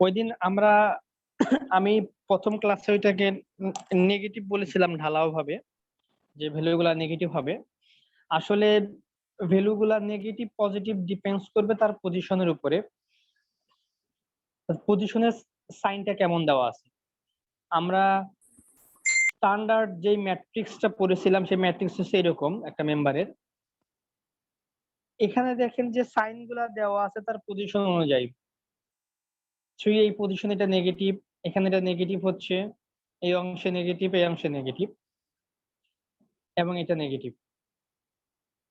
ওইদিন আমরা আমি প্রথম ক্লাসে ওইটাকে নেগেটিভ বলেছিলাম ঢালাও ভাবে, যে ভ্যালুগুলা নেগেটিভ হবে। আসলে ভ্যালুগুলা নেগেটিভ পজিটিভ ডিপেন্ডস করবে তার পজিশনের উপরে, পজিশনের সাইনটা কেমন দেওয়া আছে। আমরা স্ট্যান্ডার্ড যে ম্যাট্রিক্সটা পড়েছিলাম সেই ম্যাট্রিক্স হচ্ছে এরকম একটা মেম্বারের। এখানে দেখেন যে সাইন গুলা দেওয়া আছে তার পজিশন অনুযায়ী। 3 এই পজিশন এটা নেগেটিভ, এখানে এটা নেগেটিভ হচ্ছে, এই অংশে নেগেটিভ, এই অংশে নেগেটিভ, এবং এটা নেগেটিভ।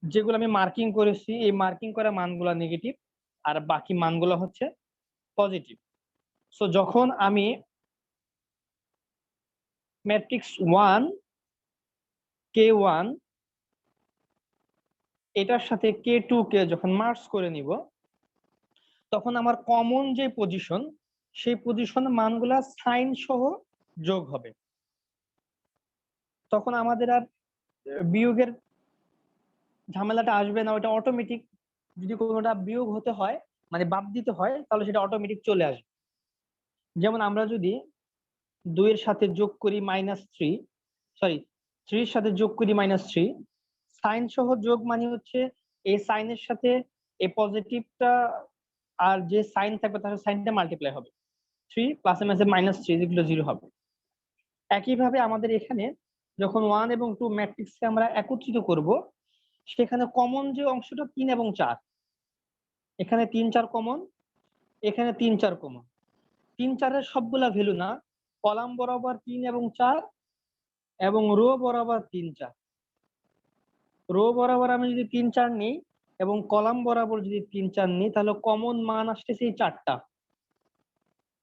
যেগুলো আমি মার্কিং করেছি এই মার্কিং করা মানগুলো নেগেটিভ, আর বাকি মানগুলো হচ্ছে পজিটিভ। সো যখন আমি ম্যাট্রিক্স 1 K1 এটার সাথে K2 কে যখন মার্জ করে নিব, তখন আমার কমন যে পজিশন সেই পজিশন মানগুলা সাইন সহ যোগ হবে। তখন আমাদের আর বিয়োগের ঝামেলাটা আসবে না, ওটা অটোমেটিক। যদি কোনোটা বিয়োগ হতে হয় মানে বাদ দিতে হয় তাহলে সেটা অটোমেটিক চলে আসবে। যেমন আমরা যদি 2 এর সাথে যোগ করি -3, সরি 3 এর সাথে যোগ করি -3, সাইন সহ যোগ মানে হচ্ছে এই সাইনের সাথে এই পজিটিভটা আর যে সাইন থাকবে তার সাইনটা মাল্টিপ্লাই হবে, 3 প্লাসে মাইনাসে -3 যেগুলো 0 হবে। একইভাবে আমাদের এখানে যখন 1 এবং 2 ম্যাট্রিক্সকে আমরা একত্রিত করব, সেখানে কমন যে অংশটা 3 এবং 4, এখানে 3 4 কমন, এখানে 3 4 কমন। 3 4 এর সবগুলা ভ্যালু না, কলাম বরাবর 3 এবং 4 এবং রো বরাবর 3 4। রো বরাবর আমি যদি 3 4 নিই এবং কলাম বরাবর যদি 3 4 নিই, তাহলে কমন মান আসতেছে এই চারটা,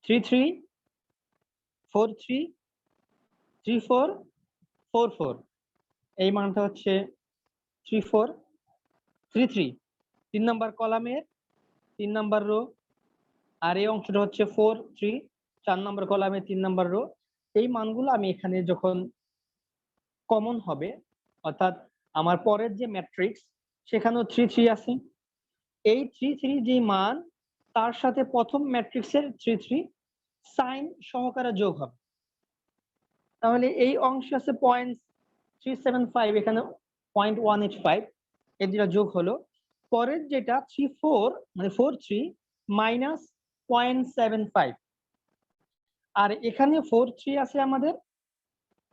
3 3 4 3 3 4 4 4। এই মানটা হচ্ছে 3 4 3 3, 3 নাম্বার কলামের 3 নাম্বার রো, আর এই অংশটা হচ্ছে 4 3, 4 নাম্বার কলামে 3 নাম্বার রো। এই মানগুলো আমি এখানে যখন কমন হবে, অর্থাৎ আমার পরের যে ম্যাট্রিক্স সেখানেও 3 3 আছে, এই 3 3 যে মান তার সাথে প্রথম ম্যাট্রিক্সের 3 3 সাইন সহকারে যোগ হবে। তাহলে এই অংশ আছে 0.375, এখানে 0.185, এই দুটা যোগ হলো। পরের যেটা 3 4 মানে 4 3 মাইনাস 0.75, আর এখানে 4 3 আছে আমাদের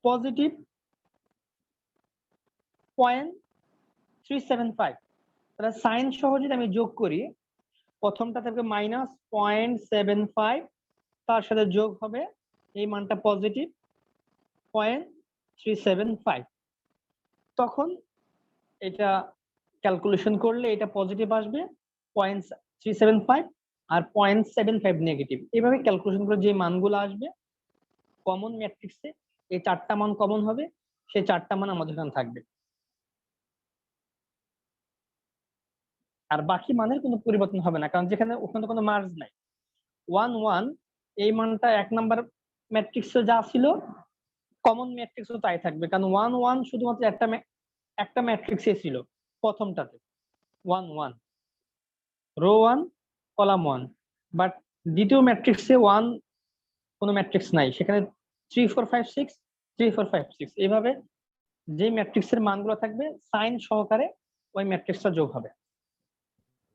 পজিটিভ 0.375। তাহলে সাইন সহ যদি আমি যোগ করি, প্রথমটা থাকবে -0.75, তার সাথে যোগ হবে এই মানটা পজিটিভ 0.375। তখন এটা ক্যালকুলেশন করলে এটা পজিটিভ আসবে 0.375 আর 0.75 নেগেটিভ। এইভাবে ক্যালকুলেশন করে যে মানগুলো আসবে কমন ম্যাট্রিক্সে, এই চারটা মান কমন হবে, সেই চারটা মান আমাদের এখানে থাকবে, আর বাকি মানের কোনো পরিবর্তন হবে না, কারণ যেখানে ওখানে কোনো মার্জ নাই। 1 1 এই মানটা 1 নাম্বার ম্যাট্রিক্সে যা ছিল কমন ম্যাট্রিক্সও তাই থাকবে, কারণ 1 1 শুধুমাত্র একটা ম্যাট্রিক্সে ছিল, প্রথমটাতে 1 1 রো 1 কলাম 1। বাট দ্বিতীয় ম্যাট্রিক্সে 1 কোনো ম্যাট্রিক্স নাই, সেখানে 3 4 5 6 3 4 5 6, এইভাবে যে ম্যাট্রিক্সের মানগুলো থাকবে সাইন সহকারে ওই ম্যাট্রিক্সটা যোগ হবে।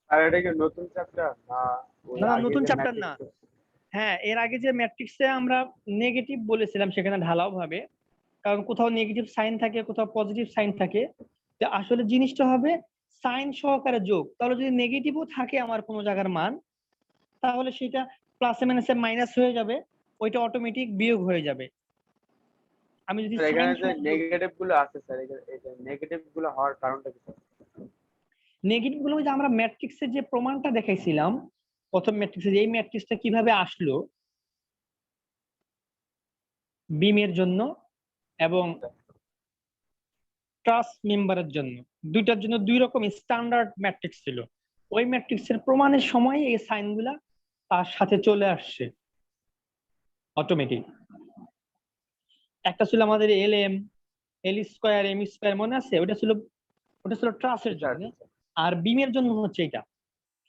আর এটা কি নতুন চ্যাপ্টার না ওই না, আগে নতুন যে চ্যাপ্টার না। ম্যাট্রিক্স? হ্যাঁ, এর আগে যে ম্যাট্রিক্সে আমরা নেগেটিভ বলেছিলাম সেখানে ঢালাও ভাবে, কারণ কোথাও নেগেটিভ সাইন থাকে, কোথাও পজিটিভ সাইন থাকে। তো আসলে জিনিসটা হবে সাইন সহকারে যোগ। তাহলে যদি নেগেটিভও থাকে আমার কোনো জায়গার মান, তাহলে সেটা প্লাসে মাইনাসে মাইনাস হয়ে যাবে, ওইটা অটোমেটিক বিয়োগ হয়ে যাবে। আমি যদি স্যার সাইন এখানে যে সহ নেগেটিভ গুলো আছে স্যার, এটা নেগেটিভ গুলো হওয়ার কারণটা কি স্যার? নেগেটিভ গুলো, যে আমরা ম্যাট্রিক্সের যে প্রমাণটা দেখাইছিলাম প্রথম ম্যাট্রিক্সে, এই ম্যাট্রিক্সটা কিভাবে আসলো বিমের জন্য এবং ট্রাস মেম্বারের জন্য, দুইটার জন্য দুই রকম স্ট্যান্ডার্ড ম্যাট্রিক্স ছিল। ওই ম্যাট্রিক্সের প্রমাণের সময় এই সাইনগুলা তার সাথে চলে আসছে অটোমেটিক। একটা ছিল আমাদের এল স্কয়ার এম স্কয়ার, মনে আছে? ওটা ছিল ট্রাসের জন্য, আর বিমের জন্য হচ্ছে এটা।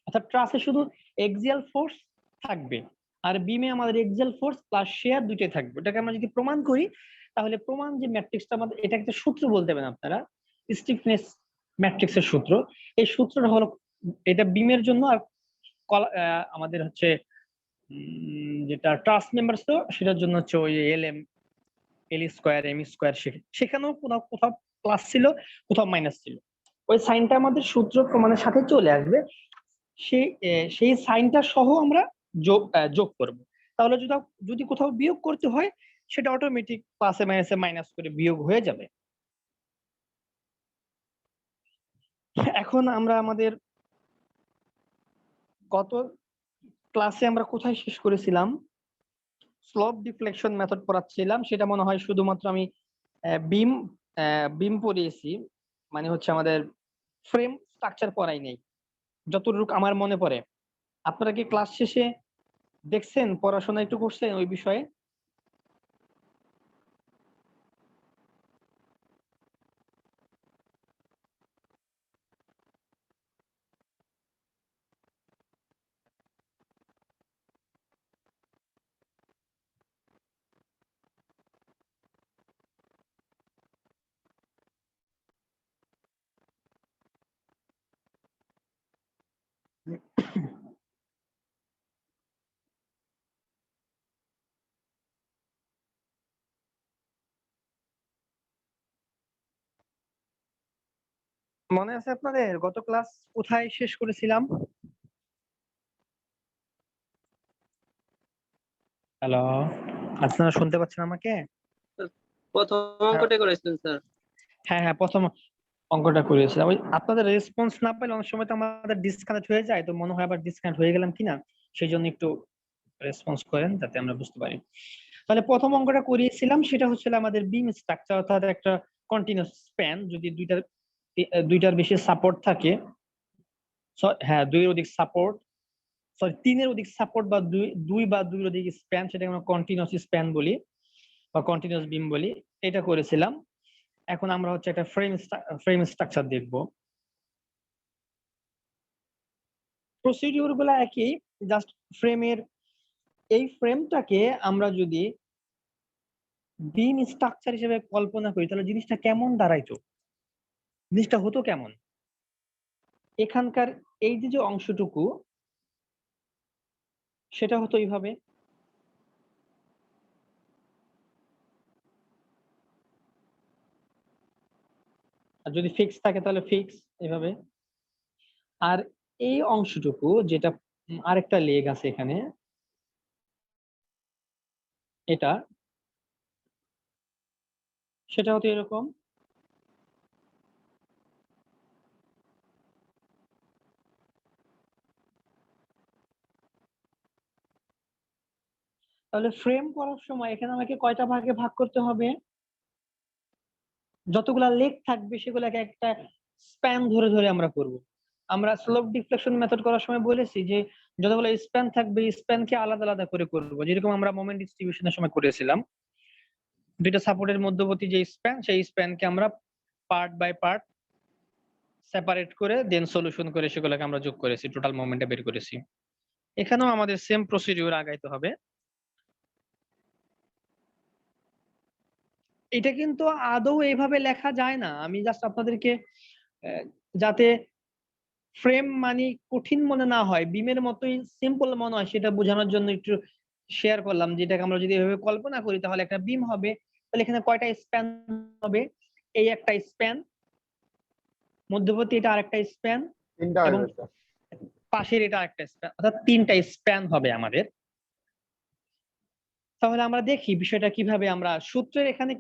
অর্থাৎ ট্রাসে শুধু এক্সিয়াল ফোর্স থাকবে আর বিমে আমাদের এক্সেল ফোর্স প্লাস শেয়ার দুইটাই থাকবে। এটাকে আমরা যদি প্রমাণ করি তাহলে প্রমাণ যে ম্যাট্রিক্সটা আমাদের, এটা একটা সূত্র বলতে পারেন আপনারা, স্টিফনেস ম্যাট্রিক্সের সূত্র। এই সূত্রটা হলো, এটা বিমের জন্য, আর আমাদের হচ্ছে যেটা ট্রাস মেম্বারস, তো সেটার জন্য হচ্ছে ওই এল স্কোয়ার এম স্কোয়ার, সেখানেও কোথাও কোথাও প্লাস ছিল, কোথাও মাইনাস ছিল। ওই সাইনটা আমাদের সূত্র প্রমাণের সাথে চলে আসবে, সেই সাইনটা সহ আমরা যোগ করব। তাহলে যদি কোথাও বিয়োগ করতে হয় সেটা অটোমেটিক প্লাসে মাইনাসে মাইনাস করে বিয়োগ হয়ে যাবে। এখন আমরা আমাদের গত ক্লাসে আমরা কোথায় শেষ করেছিলাম, স্লোপ ডিফ্লেকশন মেথড পড়াচ্ছিলাম, সেটা মনে হয় শুধুমাত্র আমি বিম বিম পড়িয়েছি, মানে হচ্ছে আমাদের ফ্রেম স্ট্রাকচার পড়াই নেই যতটুকু আমার মনে পড়ে। আপনারা কি ক্লাস শেষে দেখছেন, পড়াশোনা একটু করছেন ওই বিষয়ে? মনে আছে আপনাদের গত ক্লাস কোথায় শেষ করেছিলাম? হ্যালো, আপনারা শুনতে পাচ্ছেন আমাকে? প্রথম হ্যাঁ অঙ্কটা করেছিলেন স্যার। হ্যাঁ হ্যাঁ, প্রথম অঙ্কটা করিয়েছিলাম। ওই আপনাদের রেসপন্স না পেলে অনেক সময় তো আমাদের ডিসকানেক্ট হয়ে যায়, তো মনে হয় আবার ডিসকানেক্ট হয়ে গেলাম কিনা, সেই জন্য একটু রেসপন্স করেন যাতে আমরা বুঝতে পারি। তাহলে প্রথম অঙ্কটা করিয়েছিলাম, সেটা হচ্ছিল আমাদের বিম স্ট্রাকচার, অর্থাৎ একটা কন্টিনিউয়াস স্প্যান যদি দুইটার বেশি সাপোর্ট থাকে, হ্যাঁ দুইয়ের অধিক সাপোর্ট, সরি তিনের অধিক সাপোর্ট, বা দুই বা দুইয়ের অধিক স্প্যান, সেটাকে আমরা কন্টিনিউয়াস স্প্যান বলি বা কন্টিনিউয়াস বিম বলি। এটা করেছিলাম। এখন আমরা হচ্ছে একটা ফ্রেম স্ট্রাকচার দেখব। প্রসিডিউর গুলো একই, জাস্ট ফ্রেমের এই ফ্রেমটাকে আমরা যদি বিম স্ট্রাকচার হিসেবে কল্পনা করি তাহলে জিনিসটা কেমন দাঁড়াইতো, জিনিসটা হতো কেমন। এখানকার এই যে অংশটুকু, সেটা হতো এইভাবে, আর যদি ফিক্স থাকে তাহলে ফিক্স এইভাবে। আর এই অংশটুকু যেটা আরেকটা লেগ আছে এখানে, এটা, সেটা হতো এরকম। তাহলে ফ্রেম করার সময় এখানে আমাকে কয়টা ভাগে ভাগ করতে হবে? যতগুলা লেগ থাকবে সেগুলাকে একটা স্প্যান ধরে ধরে আমরা করব। আমরা স্লোপ ডিফ্লেকশন মেথড করার সময় বলেছি যে যতগুলো স্প্যান থাকবে স্প্যানকে আলাদা আলাদা করে করব, যেরকম আমরা মোমেন্ট ডিস্ট্রিবিউশনের সময় করেছিলাম। দুইটা সাপোর্টের মধ্যবর্তী যে স্প্যান, সেই স্প্যানকে আমরা পার্ট বাই পার্ট সেপারেট করে দেন সলিউশন করে সেগুলোকে আমরা যোগ করেছি, টোটাল মোমেন্টটা বের করেছি। এখানেও আমাদের সেম প্রসিডিউর আগাইতে হবে। এটা কিন্তু আদৌ এইভাবে লেখা যায় না, আমি জাস্ট আপনাদেরকে যাতে ফ্রেম মানে কঠিন মনে না হয়, বিমের মতোই সিম্পল মনে হয়, সেটা বোঝানোর জন্য একটু শেয়ার করলাম। যেটাকে আমরা যদি এভাবে কল্পনা করি তাহলে একটা বিম হবে, তাহলে এখানে কয়টা স্প্যান হবে? এই একটা স্প্যান, মধ্যবর্তী এটা আরেকটা স্প্যান, তিনটা এবং হয়ে গেছে। পাশের এটা আরেকটা স্প্যান, অর্থাৎ তিনটা স্প্যান হবে আমাদের। তাহলে আমরা দেখি বিষয়টা কিভাবে, আমরা সূত্রের এখানে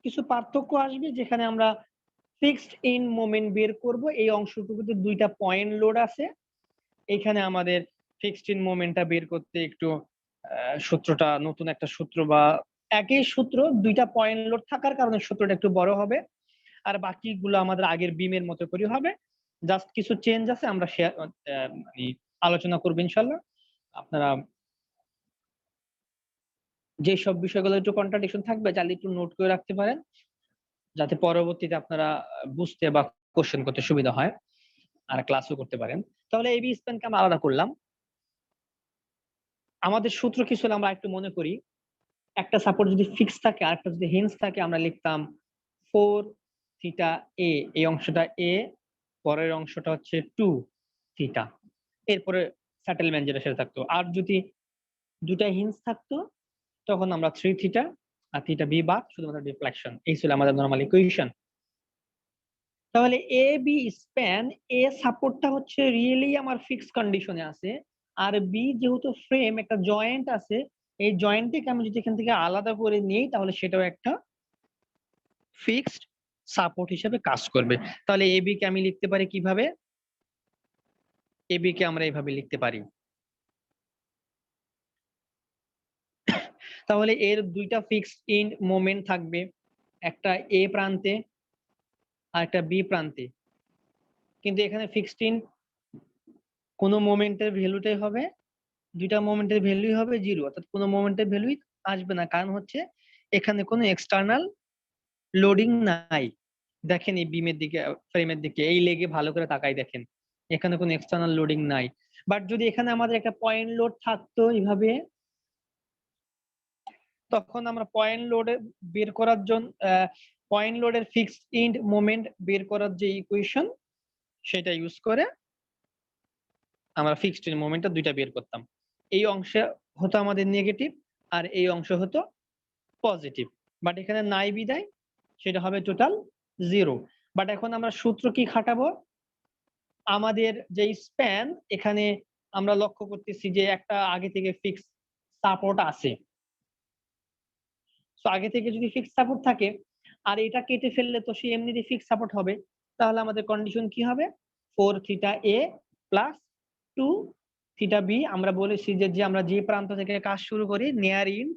কিছু পার্থক্য আসবে, যেখানে আমরা ফিক্সড ইন মোমেন্ট বের করব। এই অংশটুকুতে দুইটা পয়েন্ট লোড আছে, এখানে আমাদের ফিক্সড ইন মোমেন্টটা বের করতে একটু সূত্রটা নতুন একটা সূত্র, বা একই সূত্র দুইটা পয়েন্ট লোড থাকার কারণে সূত্রটা একটু বড় হবে, আর বাকিগুলো আমাদের আগের বিমের মতো করে হবে। জাস্ট কিছু চেঞ্জ আছে, আমরা শেয়ার মানে আলোচনা করবো ইনশাল্লাহ। আপনারা যে সব বিষয়গুলো একটু কন্ট্রাডিকশন থাকবে চাইলে একটু নোট করে রাখতে পারেন, যাতে পরবর্তীতে আপনারা বুঝতে বা কোশ্চেন করতে সুবিধা হয়, আর ক্লাসও করতে পারেন। তাহলে এবি স্প্যানকে আমরা আলাদা করলাম। আমাদের সূত্র কি ছিল আমরা একটু মনে করি, একটা সাপোর্ট যদি ফিক্স থাকে আর একটা যদি হিঞ্জ থাকে আমরা লিখতাম 4 থিটা এ, এই অংশটা এ, পরের অংশটা হচ্ছে 2 থিটা, এরপরে সেটেলমেন্ট যেটা সেটা থাকতো। আর যদি দুটা হিঞ্জ থাকতো তখন আমরা 3 থিটা আর থিটা বি বাদ শুধুমাত্র ডিফ্লেকশন, এই ছিল আমাদের নরমাল ইকুয়েশন। তাহলে এ বি স্প্যান, এ সাপোর্টটা হচ্ছে রিয়েলি আমার ফিক্স কন্ডিশনে আছে, আর বি যেহেতু ফ্রেম একটা জয়েন্ট আছে, এই জয়েন্টকে আমি যদি এখান থেকে আলাদা করে নিই তাহলে সেটাও একটা ফিক্সড সাপোর্ট হিসেবে কাজ করবে। তাহলে এ বি কে আমি লিখতে পারি কিভাবে, এ বি কে আমরা এইভাবে লিখতে পারি। তাহলে এর দুইটা ফিক্সড ইন্ড মোমেন্ট থাকবে, একটা এ প্রান্তে আর একটা বি প্রান্তে, কিন্তু এখানে ফিক্সড ইন্ড কোনো মোমেন্টের ভ্যালুটাই হবে, দুইটা মোমেন্টের ভ্যালুই হবে জিরো, অর্থাৎ কোনো মোমেন্টের ভ্যালুই আসবে না, কারণ হচ্ছে এখানে কোনো এক্সটার্নাল লোডিং নাই। দেখেন এই বিমের দিকে, ফ্রেমের দিকে, এই লেগে ভালো করে তাকাই দেখেন, এখানে কোনো এক্সটার্নাল লোডিং নাই। বাট যদি এখানে আমাদের একটা পয়েন্ট লোড থাকতো এইভাবে, তখন আমরা পয়েন্ট লোডে বের করার জন্য পয়েন্ট লোডের ফিক্সড ইন্ড মোমেন্ট বের করার যে ইকুয়েশন সেটা ইউজ করে আমরা ফিক্সড ইন্ড মোমেন্টটা দুইটা বের করতাম। এই অংশে হতো আমাদের নেগেটিভ আর এই অংশ হতো পজিটিভ, বাট এখানে নাই বিদায় সেটা হবে টোটাল জিরো। বাট এখন আমরা সূত্র কি খাটাবো, আমাদের যে স্প্যান এখানে আমরা লক্ষ্য করতেছি যে একটা আগে থেকে ফিক্স সাপোর্ট আছে, তো আগে থেকে যদি ফিক্স সাপোর্ট থাকে আর এটা কেটে ফেললে তো সে এমনিতে ফিক্স সাপোর্ট হবে, তাহলে আমাদের কন্ডিশন কি হবে, 4 থিটা এ প্লাস 2 থিটা বি। আমরা বলেছি যে আমরা যে প্রান্ত থেকে কাজ শুরু করি নিয়ার ইন্ড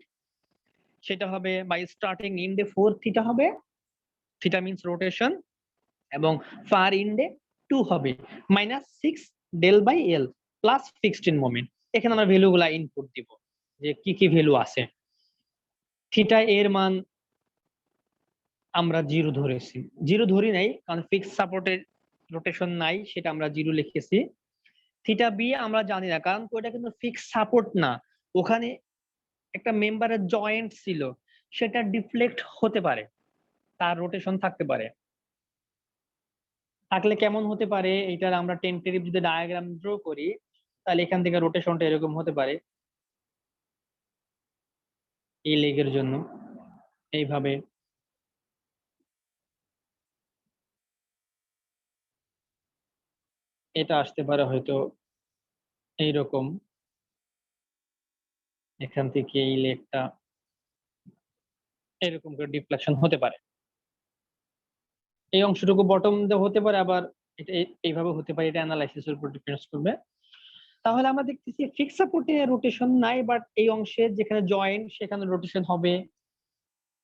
সেটা হবে বাই স্টার্টিং ইন্ডে 4 থিটা হবে, থিটা মিন্স রোটেশন, এবং ফার ইন্ডে 2 হবে, minus 6 del by L plus fixed in moment. এখানে আমরা ভ্যালুগুলা ইনপুট দিব যে কি কি ভ্যালু আছে। থিটা এর মান আমরা জিরো ধরেছি, জিরো ধরি নাই কারণ ফিক্স সাপোর্টের রোটেশন নাই, সেটা আমরা জিরো লিখেছি। থিটা বি আমরা জানি না কারণ ওটা কিন্তু ফিক্স সাপোর্ট না, ওখানে একটা মেম্বারের জয়েন্ট ছিল, সেটা ডিফ্লেক্ট হতে পারে, তার রোটেশন থাকতে পারে। থাকলে কেমন হতে পারে, এটার আমরা টেন্টেটিভ যদি ডায়াগ্রাম ড্র করি তাহলে এখান থেকে রোটেশনটা এরকম হতে পারে, এই লেগের জন্য এইভাবে, এটা আসতে পারে হয়তো এইরকম, এখান থেকে এই লেগটা এরকম করে ডিফ্লেকশন হতে পারে, এই অংশটুকু বটম হতে পারে, আবার এটা এইভাবে হতে পারে, এটা অ্যানালাইসিসের উপর ডিপেন্ডস করবে। তাহলে আমরা দেখতেছি ফিক্স সাপোর্টে রোটেশন নাই, বাট এই অংশে যেখানে জয়েন্ট সেখানে রোটেশন হবে,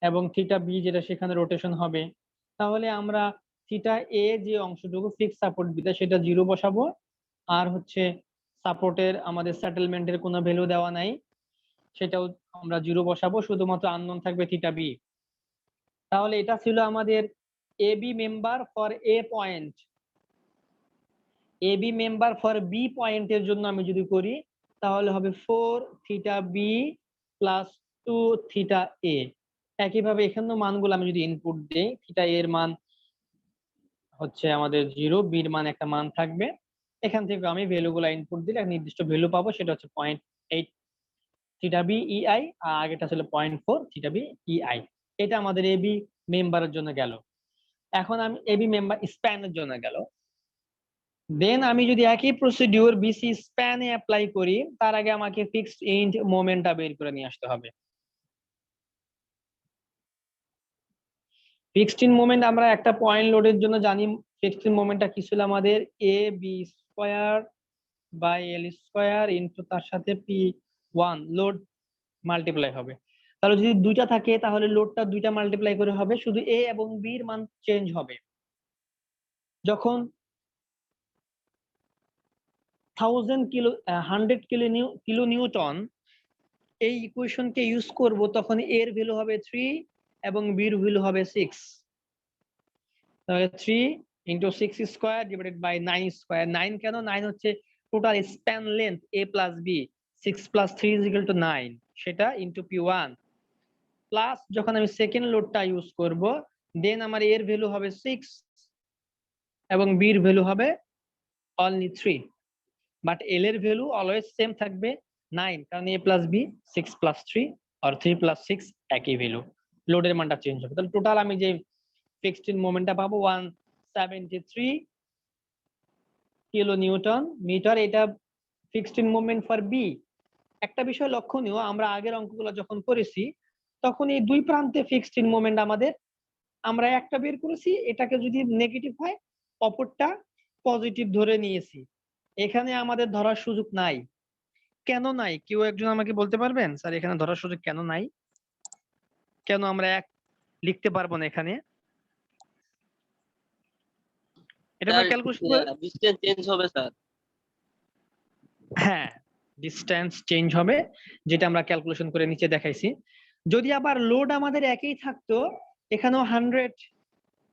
এবং থিটা বি যেটা সেখানে রোটেশন হবে। তাহলে আমরা থিটা এ যে অংশটুকু ফিক্স সাপোর্ট বিটা সেটা জিরো বসাবো, আর হচ্ছে সাপোর্টের আমাদের সেটেলমেন্টের কোনো ভ্যালু দেওয়া নাই, সেটাও আমরা জিরো বসাবো, শুধুমাত্র আননোন থাকবে থিটা বি। তাহলে এটা ছিল আমাদের A B member for A point. A B member for B পয়েন্টের জন্য আমি যদি করি তাহলে হবে 4 theta B plus 2 theta A. একইভাবে এখানেও মানগুলো আমি যদি ইনপুট দেই, থিটা এর মান হচ্ছে আমাদের জিরো, বির মান একটা মান থাকবে, এখান থেকে আমি ভ্যালুগুলো ইনপুট দিলে একটা নির্দিষ্ট ভ্যালু পাবো, সেটা হচ্ছে 0.8 থিটা বি ইআই, আর আগেটা ছিল 0.4 থিটা বি ইআই। এটা আমাদের এবি মেম্বারের জন্য গেল। এখন আমি এবি মেম্বার স্প্যানের জন্য গেল। দেন আমি যদি একই প্রসিডিউর বিসি স্প্যানে অ্যাপ্লাই করি, তার আগে আমাকে ফিক্সড ইন্ড মোমেন্টটা বের করে নিয়ে আসতে হবে। ফিক্সড ইন মোমেন্ট আমরা একটা পয়েন্ট লোডের জন্য জানি, ফিক্সড ইন মোমেন্টটা কি ছিল আমাদের, A B square by L square into তার সাথে পি ওয়ান লোড মাল্টিপ্লাই হবে। তাহলে যদি দুইটা থাকে তাহলে লোডটা দুইটা মাল্টিপ্লাই করে হবে, শুধু এ এবং বি এর মান চেঞ্জ হবে। যখন 1000 কিলো 100 কিলো নিউটন এই ইকুয়েশনকে ইউজ করব, তখন এর ভ্যালু হবে 3 এবং বির ভ্যালু হবে 6। তাহলে 3 into 6 square divided by 9 square. 9 কেন, 9 হচ্ছে total span length A plus B, 6 plus 3 is equal to 9 সেটা ইনটু P1 প্লাস যখন আমি সেকেন্ড লোডটা ইউজ করব দেন আমার এর ভ্যালু হবে 6 এবং বি এর ভ্যালু হবে অনলি 3 বাট এল এর ভ্যালু অলওয়েজ সেম থাকবে 9 কারণ এ প্লাস বি 6 প্লাস 3 আর 3 প্লাস 6 একই ভ্যালু লোডের মানটা চেঞ্জ হবে তাহলে টোটাল আমি যে ফিক্সড মোমেন্টটা পাবো 173 কিলো নিউটন মিটার এটা ফিক্সড মোমেন্ট ফর বি একটা বিষয় লক্ষণীয় আমরা আগের অঙ্কগুলো যখন করেছি তখন এই দুই প্রান্তে ফিক্সড মোমেন্ট আমাদের আমরা একটা বের করেছি এটাকে যদি নেগেটিভ হয় অপরটা পজিটিভ ধরে নিয়েছি এখানে আমাদের ধরার সুযোগ নাই কেন নাই কেউ একজন আমাকে বলতে পারবেন স্যার এখানে ধরার সুযোগ কেন নাই কেন আমরা এক লিখতে পারবো না এখানে এটা আমরা ক্যালকুলেশন করে ডিসটেন্স চেঞ্জ হবে স্যার হ্যাঁ ডিসটেন্স চেঞ্জ হবে যেটা আমরা ক্যালকুলেশন করে নিচে দেখাইছি যদি আবার লোড আমাদের একই থাকতো এখানেও 100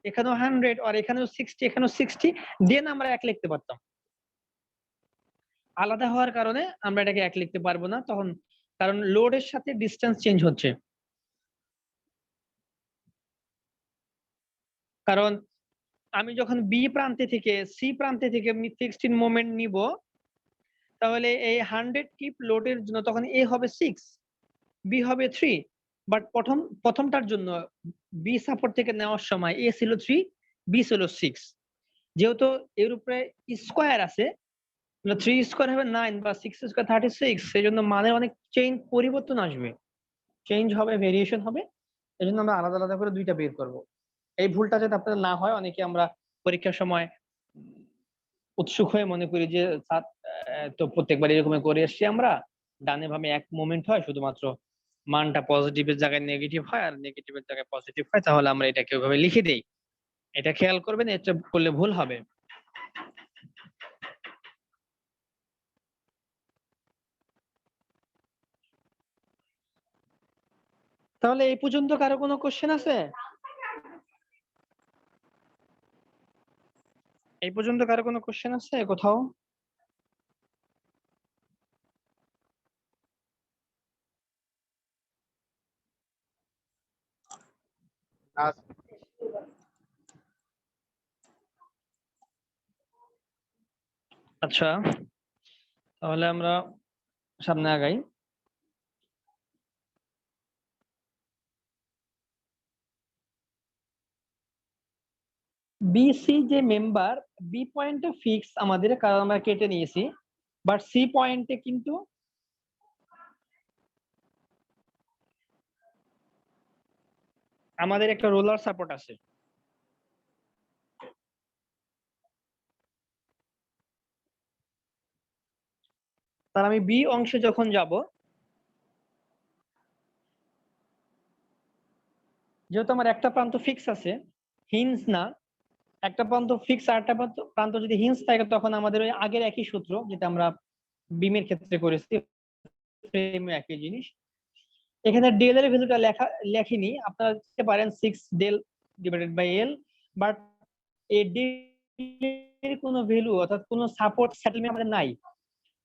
এখানেও 100 আর এখানেও 60 এখানেও 60 দেন আমরা এক লিখতে পারতাম আলাদা হওয়ার কারণে আমরা এটাকে এক লিখতে পারবো না তখন কারণ লোডের সাথে ডিসটেন্স চেঞ্জ হচ্ছে কারণ আমি যখন বি প্রান্তে থেকে সি প্রান্তে থেকে ফিক্সড মোমেন্ট নিব তাহলে এই 100 কিপ লোডের জন্য তখন এ হবে 6 বি হবে 3 বাট প্রথমটার জন্য বি সাপোর্ট থেকে নেওয়ার সময় এ ছিল 3 বি ছিল 6 যেহেতু এর উপরে স্কয়ার আছে 3 স্কয়ার হবে 9 বা 6 স্কয়ার 36 সেজন্য মানের অনেক চেঞ্জ পরিবর্তন আসবে চেঞ্জ হবে ভেরিয়েশন হবে এজন্য আমরা আলাদা আলাদা করে দুইটা বের করব এই ভুলটা যাতে আপনাদের না হয় অনেকে আমরা পরীক্ষার সময় উৎসুক হয়ে মনে করি যে তো প্রত্যেকবার এরকম করে এসছি আমরা ডানে ভাবে এক মোমেন্ট হয় শুধুমাত্র মানটা পজিটিভের জায়গায় নেগেটিভ হয় আর নেগেটিভের জায়গায় পজিটিভ হয় তাহলে আমরা এটাকে ওইভাবে লিখে দেই এটা খেয়াল করবেন এটা করলে ভুল হবে তাহলে এই পর্যন্ত কারো কোনো কোশ্চেন আছে এই পর্যন্ত কারো কোনো কোশ্চেন আছে কোথাও না আচ্ছা তাহলে আমরা সামনে আগাই বিসি যে মেম্বার বি পয়েন্টে ফিক্স আমাদের কারণ আমরা কেটে নিয়েছি বাট সি পয়েন্টে কিন্তু আমাদের একটা রোলার সাপোর্ট আছে তার আমি বি অংশে যখন যাব যেহেতু আমার একটা প্রান্ত ফিক্স আছে হিঞ্জ না একটা প্রান্ত ফিক্স আর একটা প্রান্ত যদি হিঞ্জ থাকে তখন আমাদের ওই আগের একই সূত্র যেটা আমরা বিমের ক্ষেত্রে করেছি ফ্রেমে একই জিনিস এখানে ডেল এর ভ্যালুটা লেখিনি আপনারা লিখতে পারেন 6 del divided by L but এই ডেল এর কোনো ভ্যালু অর্থাৎ কোনো সাপোর্ট সেটেলমেন্ট আমাদের নাই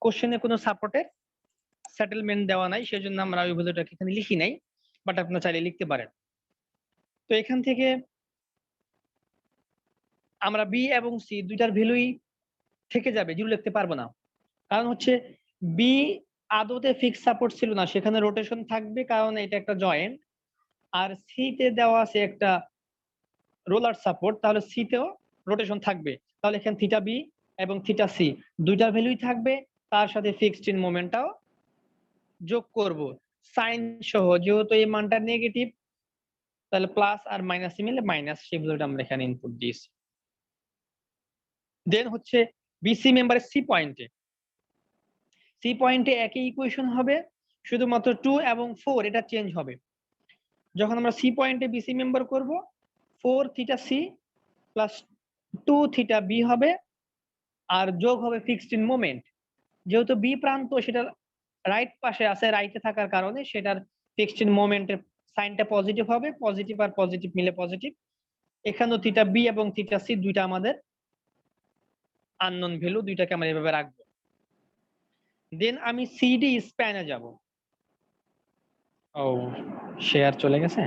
কোশ্চেনে কোনো সাপোর্টের সেটেলমেন্ট দেওয়া নাই সেজন্য আমরা ওই ভ্যালুটাকে এখানে লিখি নাই বাট আপনারা চাইলে লিখতে পারেন তো এখান থেকে আমরা বি এবং সি দুইটার ভ্যালুই থেকে যাবে জিরো লিখতে পারবো না কারণ হচ্ছে বি আদতে ফিক্স সাপোর্ট ছিল না সেখানে রোটেশন থাকবে কারণ এটা একটা জয়েন্ট আর সি তে দেওয়া আছে একটা রোলার সাপোর্ট তাহলে সি তেও রোটেশন থাকবে তাহলে এখানে থিটা বি এবং থিটা সি দুইটা ভ্যালুই থাকবে তার সাথে ফিক্সড ইন মোমেন্টটাও যোগ করব সাইন সহ যেহেতু এই মানটা নেগেটিভ তাহলে প্লাস আর মাইনাস মিলে মাইনাস সেই ভ্যালুটা আমরা এখানে ইনপুট দিয়েছি দেন হচ্ছে বিসি মেম্বারের সি পয়েন্টে একই ইকুয়েশন হবে শুধুমাত্র 2 এবং 4 এটা চেঞ্জ হবে যখন আমরা সি পয়েন্টে বিসি মেম্বার করব 4 theta C plus 2 theta B হবে আর যোগ হবে ফিক্সড ইন মোমেন্ট যেহেতু বি প্রান্ত সেটা রাইট পাশে আছে রাইটে থাকার কারণে সেটার ফিক্সড ইন মোমেন্টের সাইনটা পজিটিভ হবে পজিটিভ আর পজিটিভ মিলে পজিটিভ এখানেও থিটা বি এবং থিটা সি দুইটা আমাদের আননোন ভ্যালু দুইটাকে আমরা এভাবে রাখবো দেন আমি সিডি স্প্যানে যাব। ও, শেয়ার চলে গেছে।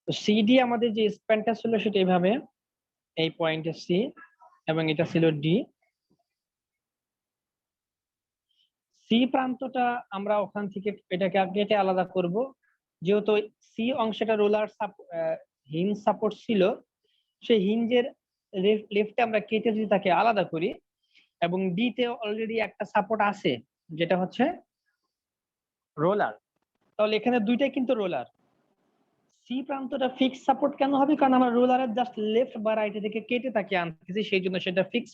তো সিডি আমাদের যে স্প্যানটা ছিল সেটা এইভাবে, এই পয়েন্টে সি এবং এটা ছিল ডি। সি প্রান্তটা আমরা ওখান থেকে এটাকে কেটে আলাদা করব, যেহেতু সি অংশটা রোলার হিঞ্জ সাপোর্ট ছিল, সেই হিঞ্জের লেফটে আমরা কেটে যদি তাকে আলাদা করি, এবং ডি তে অলরেডি একটা সাপোর্ট আছে যেটা হচ্ছে রোলার, তাহলে এখানে দুইটাই কিন্তু রোলার। সি প্রান্তটা ফিক্স সাপোর্ট কেন হবে? কারণ আমরা রোলারের জাস্ট লেফট বা রাইট থেকে কেটে তাকে আনতেছি, সেই জন্য সেটা ফিক্স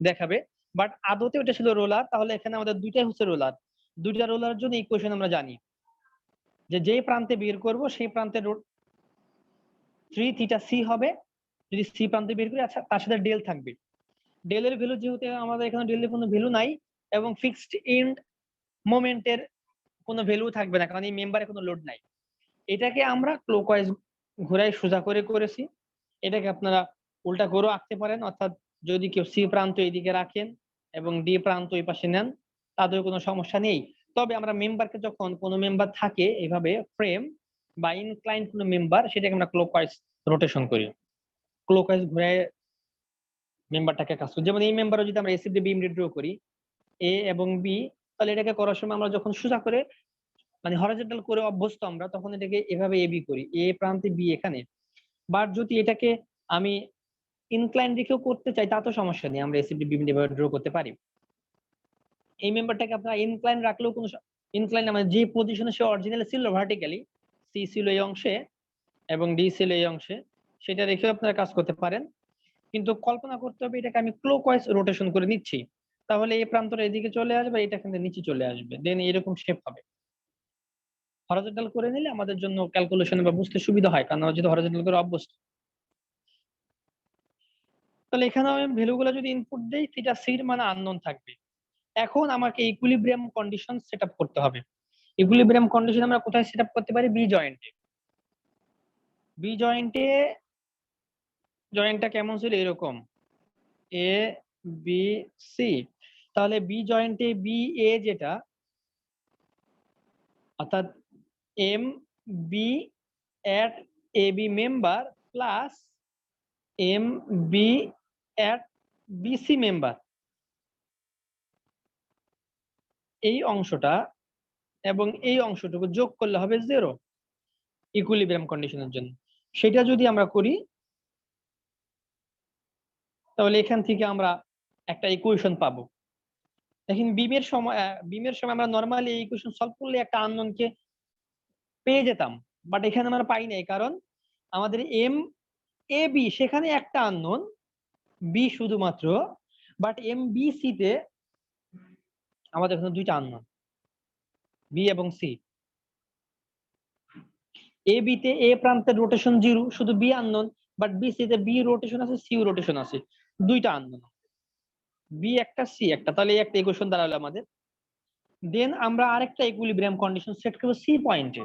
দেখাবে। বাট আদতে ওটা ছিল রোলার, তাহলে এখানে আমাদের দুইটাই হচ্ছে রোলার। দুইটা রোলারের জন্য ইকুয়েশন আমরা জানি যে যেই প্রান্তে বের করব সেই প্রান্তে 3 থিটা সি হবে। যদি সি প্রান্তে বের করি, আচ্ছা তার সাথে ডেল থাকবে। ডেলের ভ্যালু যেহেতু আমাদের এখানে ডেলের কোনো ভ্যালু নাই, এবং ফিক্সড এন্ড মোমেন্টের কোনো ভ্যালু থাকবে না, কারণ এই মেম্বারে কোনো লোড নাই। এটাকে আমরা ক্লকওয়াইজ ঘোরায় সোজা করে করেছি। এটাকে আপনারা উল্টা করেও আঁকতে পারেন, অর্থাৎ যদি কেউ সি প্রান্ত এইদিকে রাখেন এবং ডি প্রান্ত এই পাশে নেন, তাদের কোনো সমস্যা নেই। তবে আমরা মেম্বারকে যখন কোনো মেম্বার থাকে এভাবে ফ্রেম বা ইনক্লাইন কোনো মেম্বার, সেটাকে আমরা ক্লকওয়াইজ রোটেশন করি, ক্লকওয়াইজ ঘুরে মেম্বারটাকে কাজ করি। যেমন এই মেম্বারও যদি আমরা এসিডি বিম ড্র করি এ এবং বি, তাহলে এটাকে করার সময় আমরা যখন সোজা করে মানে হরাইজন্টাল করে অভ্যস্ত আমরা, তখন এটাকে এভাবে এ বি করি, এ প্রান্তে বি এখানে। বাট যদি এটাকে আমি ইনক্লাইন রেখেও করতে চাই, তা তো সমস্যা নেই, আমরা এসিডি বিম এভাবে ড্র করতে পারি। এই মেম্বারটাকে আপনারা ইনক্লাইন রাখলেও কোনো ইনক্লাইন মানে যে পজিশনে সে অরিজিনালি ছিল ভার্টিক্যালি, সি ছিল এই অংশে এবং ডি ছিল এই অংশে, সেটা রেখেও আপনারা কাজ করতে পারেন। কিন্তু কল্পনা করতে হবে এটাকে আমি ক্লকওয়াইজ রোটেশন করে নিচ্ছি, তাহলে এই প্রান্তটা এদিকে চলে আসবে, এটা কিন্তু নিচে চলে আসবে, দেন এরকম শেপ হবে। হরাইজন্টাল করে নিলে আমাদের জন্য ক্যালকুলেশন বা বুঝতে সুবিধা হয়, কারণ আমরা যদি হরাইজন্টাল করে অভ্যস্ত। তাহলে এখানে আমি ভ্যালুগুলো যদি ইনপুট দেই, থিটা সির মানে আননোন থাকবে। এখন আমাকে ইকুইলিব্রিয়াম কন্ডিশন সেট আপ করতে হবে। ইকুইলিব্রিয়াম কন্ডিশন আমরা কোথায় সেট আপ করতে পারি? বি জয়েন্টে। বি জয়েন্টে জয়েন্টটা কেমন ছিল? এরকম এ বি সি। তাহলে বি জয়েন্টে বি এ যেটা, অর্থাৎ M B at A B member plus M B at BC member, এই অংশটা এবং এই অংশটুকু যোগ করলে হবে 0 ইকুইলিব্রিয়াম কন্ডিশনের জন্য। সেটা যদি আমরা করি, তাহলে এখান থেকে আমরা একটা ইকুয়েশন পাবো। দেখেন বিমের সময় আমরা নর্মালি এই ইকুয়েশন সলভ করলে একটা আননোনকে পেয়ে যেতাম, বাট এখানে আমরা পাই নাই, কারণ আমাদের এম এ বি সেখানে একটা আননোন, বি শুধুমাত্র, বাট এম বি সি তে আমাদের এখানে দুইটা আননোন, বি এবং সি। এ বি তে এ প্রান্তের রোটেশন 0, শুধু B unknown, but B C তে বি রোটেশন আছে, সি রোটেশন আছে, দুইটা আননোন, বি একটা সি একটা, তাহলে এই একটা ইকুয়েশন দাঁড়ালো আমাদের। দেন আমরা আরেকটা ইকুইলিব্রিয়াম কন্ডিশন সেট করবো সি পয়েন্টে,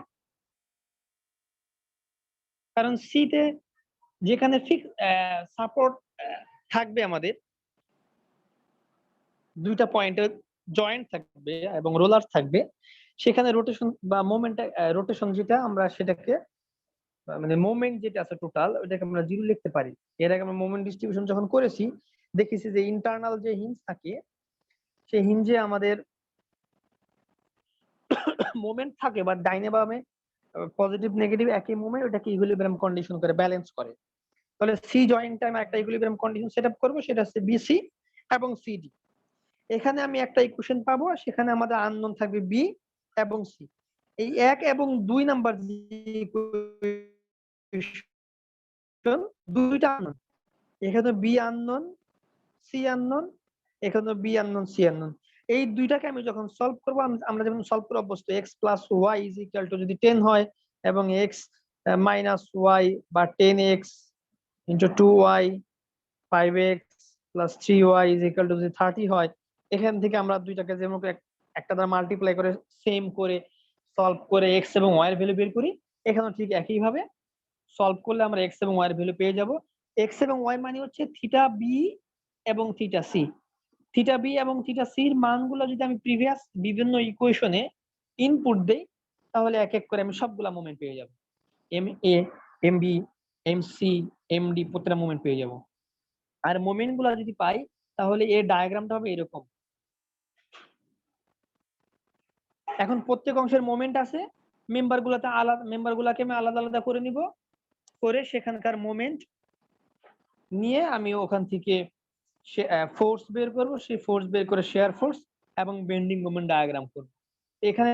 কারণ সি তে যেখানে ফিক্স সাপোর্ট থাকবে, আমাদের দুইটা পয়েন্টের জয়েন্ট থাকবে এবং রোলার থাকবে, সেখানে রোটেশন বা মোমেন্ট, রোটেশন যেটা আমরা সেটাকে মানে মোমেন্ট যেটা আছে টোটাল, ওটাকে আমরা 0 লিখতে পারি। এর আগে আমরা মোমেন্ট ডিস্ট্রিবিউশন যখন করেছি, দেখেছি যে ইন্টারনাল যে হিঞ্জ থাকে, সেই হিঞ্জে আমাদের মোমেন্ট থাকে, বাট ডাইনে বামে পজিটিভ নেগেটিভ একই মোমেন্ট, ওটাকে ইকুইলিব্রিয়াম কন্ডিশন করে ব্যালেন্স করে। তাহলে সি জয়েন টাইম একটা ইকুইলিব্রিয়াম কন্ডিশন সেটআপ করব, সেটা হচ্ছে বিসি এবং সিডি। এখানে আমি একটা ইকুয়েশন পাবো, সেখানে আমাদের আননোন থাকবে বি এবং সি। এই 1 এবং 2 নাম্বার দুইটা আননোন, এখানে বি আননোন সি আননোন, এখানে বি আননোন সি আননোন। এই দুইটাকে আমি যখন সলভ করব, আমরা যেমন সলভ করে অভ্যস্ত, x plus y is equal to যদি 10 হয় এবং x মাইনাস ওয়াই বা 10x into 2y 5x plus 3y is equal to যদি 30 হয়, এখান থেকে আমরা দুইটাকে যেমন একটা দ্বারা মাল্টিপ্লাই করে সেম করে সলভ করে x এবং y এর ভ্যালু বের করি, এখানেও ঠিক একই ভাবে সলভ করলে আমরা x এবং y এর ভ্যালু পেয়ে যাব। x এবং y মানে হচ্ছে থিটা বি এবং থিটা সি। থিটা বি এবং থিটা সি এর মানগুলো যদি আমি প্রিভিয়াস বিভিন্ন ইকুয়েশনে ইনপুট দেই, তাহলে এক এক করে আমি সবগুলা মোমেন্ট পেয়ে যাব। M A, M B, M C, M D প্রত্যেকটা মোমেন্ট পেয়ে যাব। আর মোমেন্ট গুলা যদি পাই, তাহলে এর ডায়াগ্রামটা হবে এরকম। এখন প্রত্যেক অংশের মোমেন্ট আছে, মেম্বার গুলাতে আলাদা, মেম্বার গুলাকে আমি আলাদা আলাদা করে নিব, করে সেখানকার মোমেন্ট নিয়ে আমি ওখান থেকে ফোর্স বের করব, সেই ফোর্স বের করে শেয়ার ফোর্স এবং বেন্ডিং মোমেন্ট ডায়াগ্রাম করব। এখানে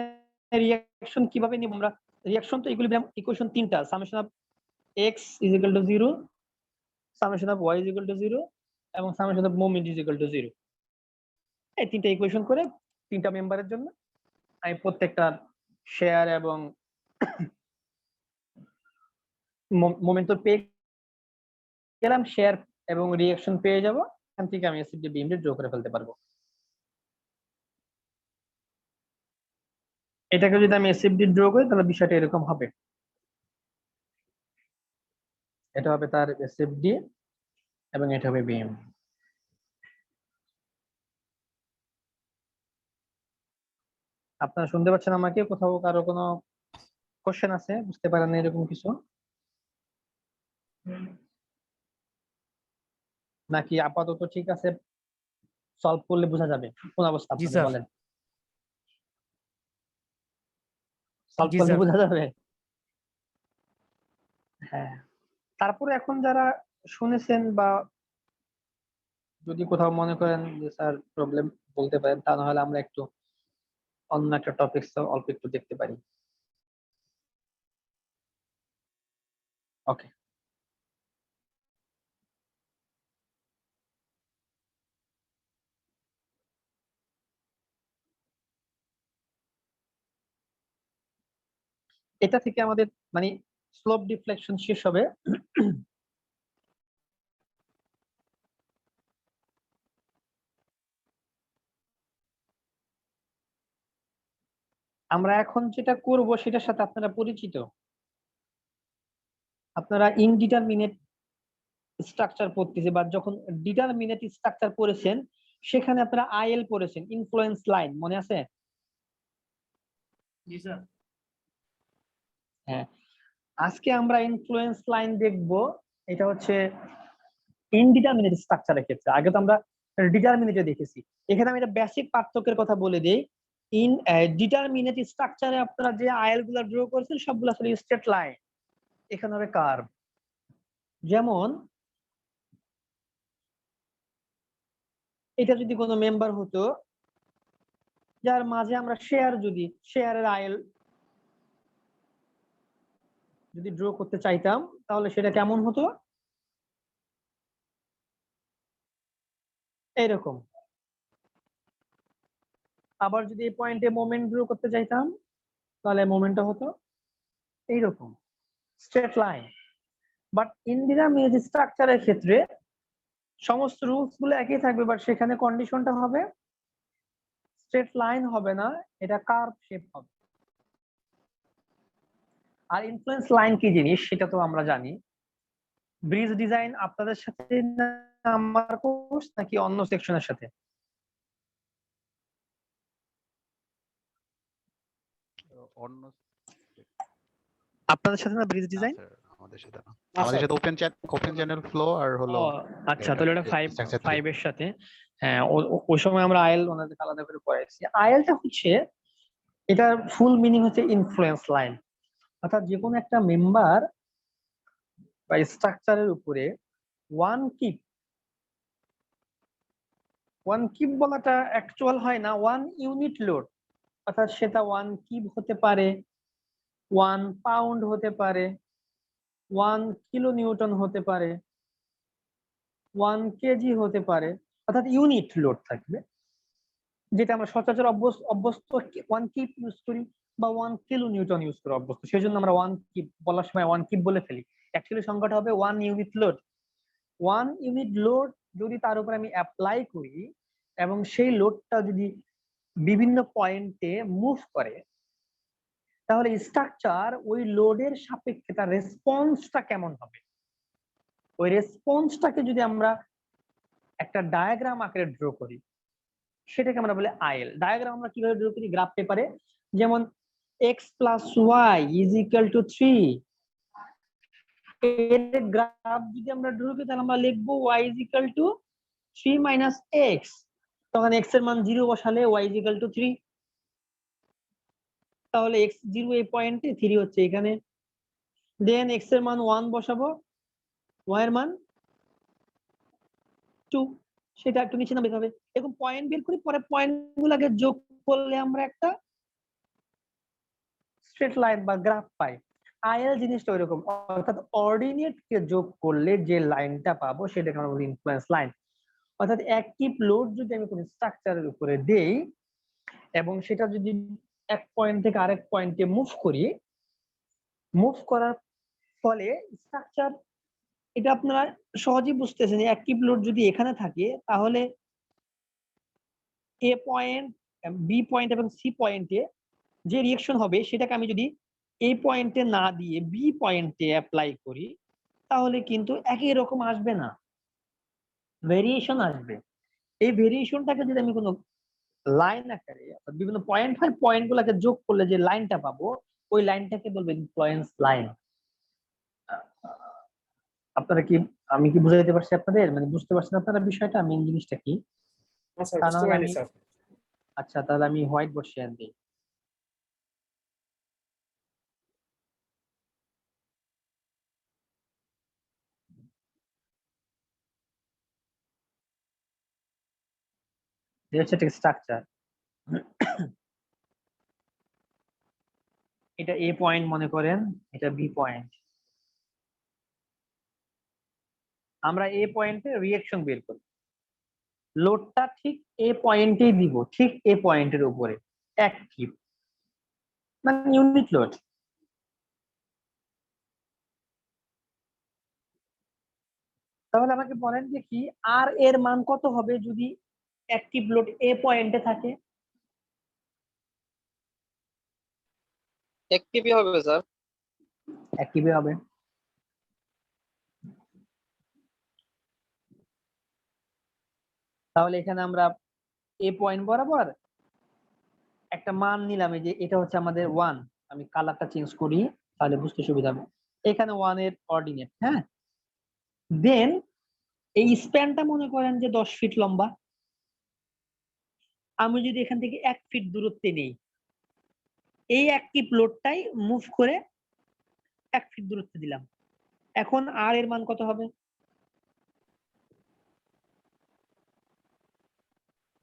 রিঅ্যাকশন কিভাবে নিব আমরা? রিঅ্যাকশন তো ইকুইলিব্রিয়াম ইকুয়েশন তিনটা, summation of x is equal to 0, summation of y is equal to 0 এবং summation of moment is equal to 0। এই তিনটা ইকুয়েশন করে তিনটা মেম্বারের জন্য আমি প্রত্যেকটা শেয়ার এবং মোমেন্ট পেয়ে গেলাম, শেয়ার এবং রিঅ্যাকশন পেয়ে যাব, এখান থেকে আমি এসিডি বিএমডি ড্র করে ফেলতে পারবো। এটাকে যদি আমি এসিডি ড্র করি, তাহলে বিষয়টা এরকম হবে। এটা হবে তার এসএফডি এবং এটা হবে বিএম। আপনারা শুনতে পাচ্ছেন আমাকে? কোথাও কারো কোনো কোশ্চেন আছে, বুঝতে পারেন এরকম কিছু, নাকি আপাতত ঠিক আছে, সলভ করলে বোঝা যাবে কোন অবস্থা? জি আপনাদের স্যার। বলেন, সলভ জি করলে স্যার। বোঝা যাবে? হ্যাঁ। তারপরে এখন যারা শুনেছেন বা যদি কোথাও মনে করেন যে স্যার প্রবলেম বলতে পারেন, তা না হলে আমরা একটু অন্য একটা টপিক অল্প একটু দেখতে পারি। ওকে। এটা থেকে আমাদের মানে স্লোপ ডিফ্লেকশন শেষ হবে। আমরা এখন যেটা করব সেটার সাথে আপনারা পরিচিত। আপনারা ইনডিটারমিনেট স্ট্রাকচার পড়তেছে, বা যখন ডিটারমিনেট স্ট্রাকচার পড়েছেন, সেখানে আপনারা আইএল পড়েছেন, ইনফ্লুয়েন্স লাইন, মনে আছে? জি স্যার। হ্যাঁ, আজকে আমরা ইনফ্লুয়েন্স লাইন দেখব। এটা হচ্ছে ইনডিটারমিনেট স্ট্রাকচারের ক্ষেত্রে। আগে তো আমরা ডিটারমিনেটে দেখেছি। এখানে আমি একটা বেসিক পার্থক্যের কথা বলে দিই। ইন ডিটারমিনেট স্ট্রাকচারে আপনারা যে আইএল গুলো ড্র করেছেন, সবগুলো আসলে স্ট্রেট লাইন, এখানে হবে কার্ভ। যেমন এটা যদি কোনো মেম্বার হতো যার মাঝে আমরা শেয়ার, যদি শেয়ারের আইএল যদি ড্র করতে চাইতাম, তাহলে সেটা কেমন হতো? এইরকম। আবার যদি এই পয়েন্টে মোমেন্ট ড্র করতে চাইতাম, তাহলে মোমেন্টটা হতো এইরকম, স্ট্রেট লাইন। বাট ইনডিটারমিনেট স্ট্রাকচারের ক্ষেত্রে সমস্ত রুলস গুলো একই থাকবে, বাট সেখানে কন্ডিশনটা হবে স্ট্রেট লাইন হবে না, এটা কার্ভ শেপ হবে। আর ইনফ্লুয়েন্স লাইন কি জিনিস সেটা তো আমরা জানি। ব্রিজ ডিজাইন আপনাদের সাথে না আমার কোর্স, নাকি অন্য সেকশনের সাথে? অন্য আপনাদের সাথে না ব্রিজ না ডিজাইন? স্যার, আমাদের সাথে না। আমাদের সাথে ওপেন চ্যানেল ফ্লো আর হলো আচ্ছা, তাহলে ওটা structure 5 3। এর সাথে। হ্যাঁ, ওই সময় আমরা আইএল ওনাদের আলাদা করে পড়াইছি। আইএলটা হচ্ছে, এটার ফুল মিনিং হচ্ছে ইনফ্লুয়েন্স লাইন। অর্থাৎ যে কোনো একটা মেম্বার বা স্ট্রাকচারের উপরে ওয়ান কিপ বলাটা অ্যাকচুয়াল হয় না, ওয়ান ইউনিট লোড, অর্থাৎ সেটা ওয়ান কিপ হতে পারে, 1 পাউন্ড হতে পারে, 1 কিলো নিউটন হতে পারে, 1 কেজি হতে পারে, অর্থাৎ ইউনিট লোড থাকবে, যেটা আমরা সচরাচর অভ্যস্ত 1 কিপ ইউজ করি বা 1 কিলো নিউটন ইউজ করে অভ্যস্ত, সেই জন্য আমরা 1 কিপ বলার সময় 1 কিপ বলে ফেলি। অ্যাকচুয়ালি সংখ্যাটা হবে 1 ইউনিট লোড। 1 ইউনিট লোড যদি তার উপর আমি অ্যাপ্লাই করি এবং সেই লোডটা যদি বিভিন্ন পয়েন্টে মুভ করে, তাহলে স্ট্রাকচার ওই লোডের সাপেক্ষে তার রেসপন্সটা কেমন হবে, ওই রেসপন্সটাকে যদি আমরা একটা ডায়াগ্রাম আকারে ড্র করি, সেটাকে আমরা বলি আইএল ডায়াগ্রাম। আমরা কিভাবে ড্র করি? গ্রাফ পেপারে, যেমন x plus y is equal to 3, এর গ্রাফ যদি আমরা ড্র করি তাহলে আমরা লিখবো y is equal to 3 minus x, তখন x এর মান 0 বসালে y ইজ ইকুয়াল টু 3, তাহলে x0 এই পয়েন্টে, 3 হচ্ছে এখানে, দেন x এর মান 1 বসাবো, y এর মান 2, সেটা একটু নিচে নামাতে হবে। এরকম পয়েন্ট বের করি, পরে পয়েন্ট গুলাকে যোগ করলে আমরা একটা স্ট্রেট লাইন বা গ্রাফ পাই। আইএল জিনিসটা ওইরকম, অর্থাৎ অর্ডিনেট কে যোগ করলে যে লাইনটা পাবো সেটাকে আমরা বলি ইনফ্লুয়েন্স লাইন। অর্থাৎ অ্যাক্টিভ লোড যদি আমি কোনো স্ট্রাকচারের উপরে দেই এবং সেটা যদি এক পয়েন্ট থেকে আরেক পয়েন্টে মুভ করি, মুভ করার ফলে স্ট্রাকচার, এটা আপনারা সহজেই বুঝতেছেন, অ্যাক্টিভ লোড যদি এখানে থাকে তাহলে এ পয়েন্ট, বি পয়েন্ট এবং সি পয়েন্টে যে রিঅ্যাকশন হবে সেটাকে আমি যদি এই পয়েন্টে না দিয়ে বি পয়েন্টে অ্যাপ্লাই করি, তাহলে কিন্তু একই রকম আসবে না, ভেরিয়েশন আসবে। এই ভেরিয়েশনটাকে যদি আমি কোনো লাইন আকারে, বিভিন্ন পয়েন্ট হয়, পয়েন্ট গুলাকে যোগ করলে যে লাইনটা পাবো, ওই লাইনটাকে বলবো ইনফ্লুয়েন্স লাইন। আপনারা কি, আমি কি বুঝাইতে পারছি আপনাদের, মানে বুঝতে পারছেন আপনারা বিষয়টা, মেইন জিনিসটা কি? স্যার তা বুঝতে নাহলে পারিনি আমি, স্যার। আচ্ছা তাহলে আমি হোয়াইট বোর্ড শেয়ার দিই। হচ্ছে স্ট্রাকচার, এটা এ পয়েন্ট মনে করেন, এটা বি পয়েন্ট, আমরা এ পয়েন্টে রিঅ্যাকশন বের করি, লোডটা ঠিক এ পয়েন্টেই দিব, ঠিক এ পয়েন্টের উপরে অ্যাক্টিভ, মানে ইউনিট লোড। তাহলে আমাকে বলেন যে কি আর এর মান কত হবে যদি অ্যাক্টিভ লোড এ পয়েন্টে থাকে? একটিভই হবে স্যার। অ্যাক্টিভে হবে। তাহলে এখানে আমরা এ পয়েন্ট বরাবর একটা মান নিলাম, এই যে এটা হচ্ছে আমাদের 1, আমি কালারটা চেঞ্জ করি তাহলে বুঝতে সুবিধা হবে, এখানে 1 এর অর্ডিনেট, হ্যাঁ। দেন এই স্প্যানটা মনে করেন যে 10 ফিট লম্বা, আমি যদি এখান থেকে 1 ফিট দূরত্বে নেই, এই অ্যাক্টিভ লোডটাই মুভ করে 1 ফিট দূরত্বে দিলাম, এখন আর এর মান কত হবে?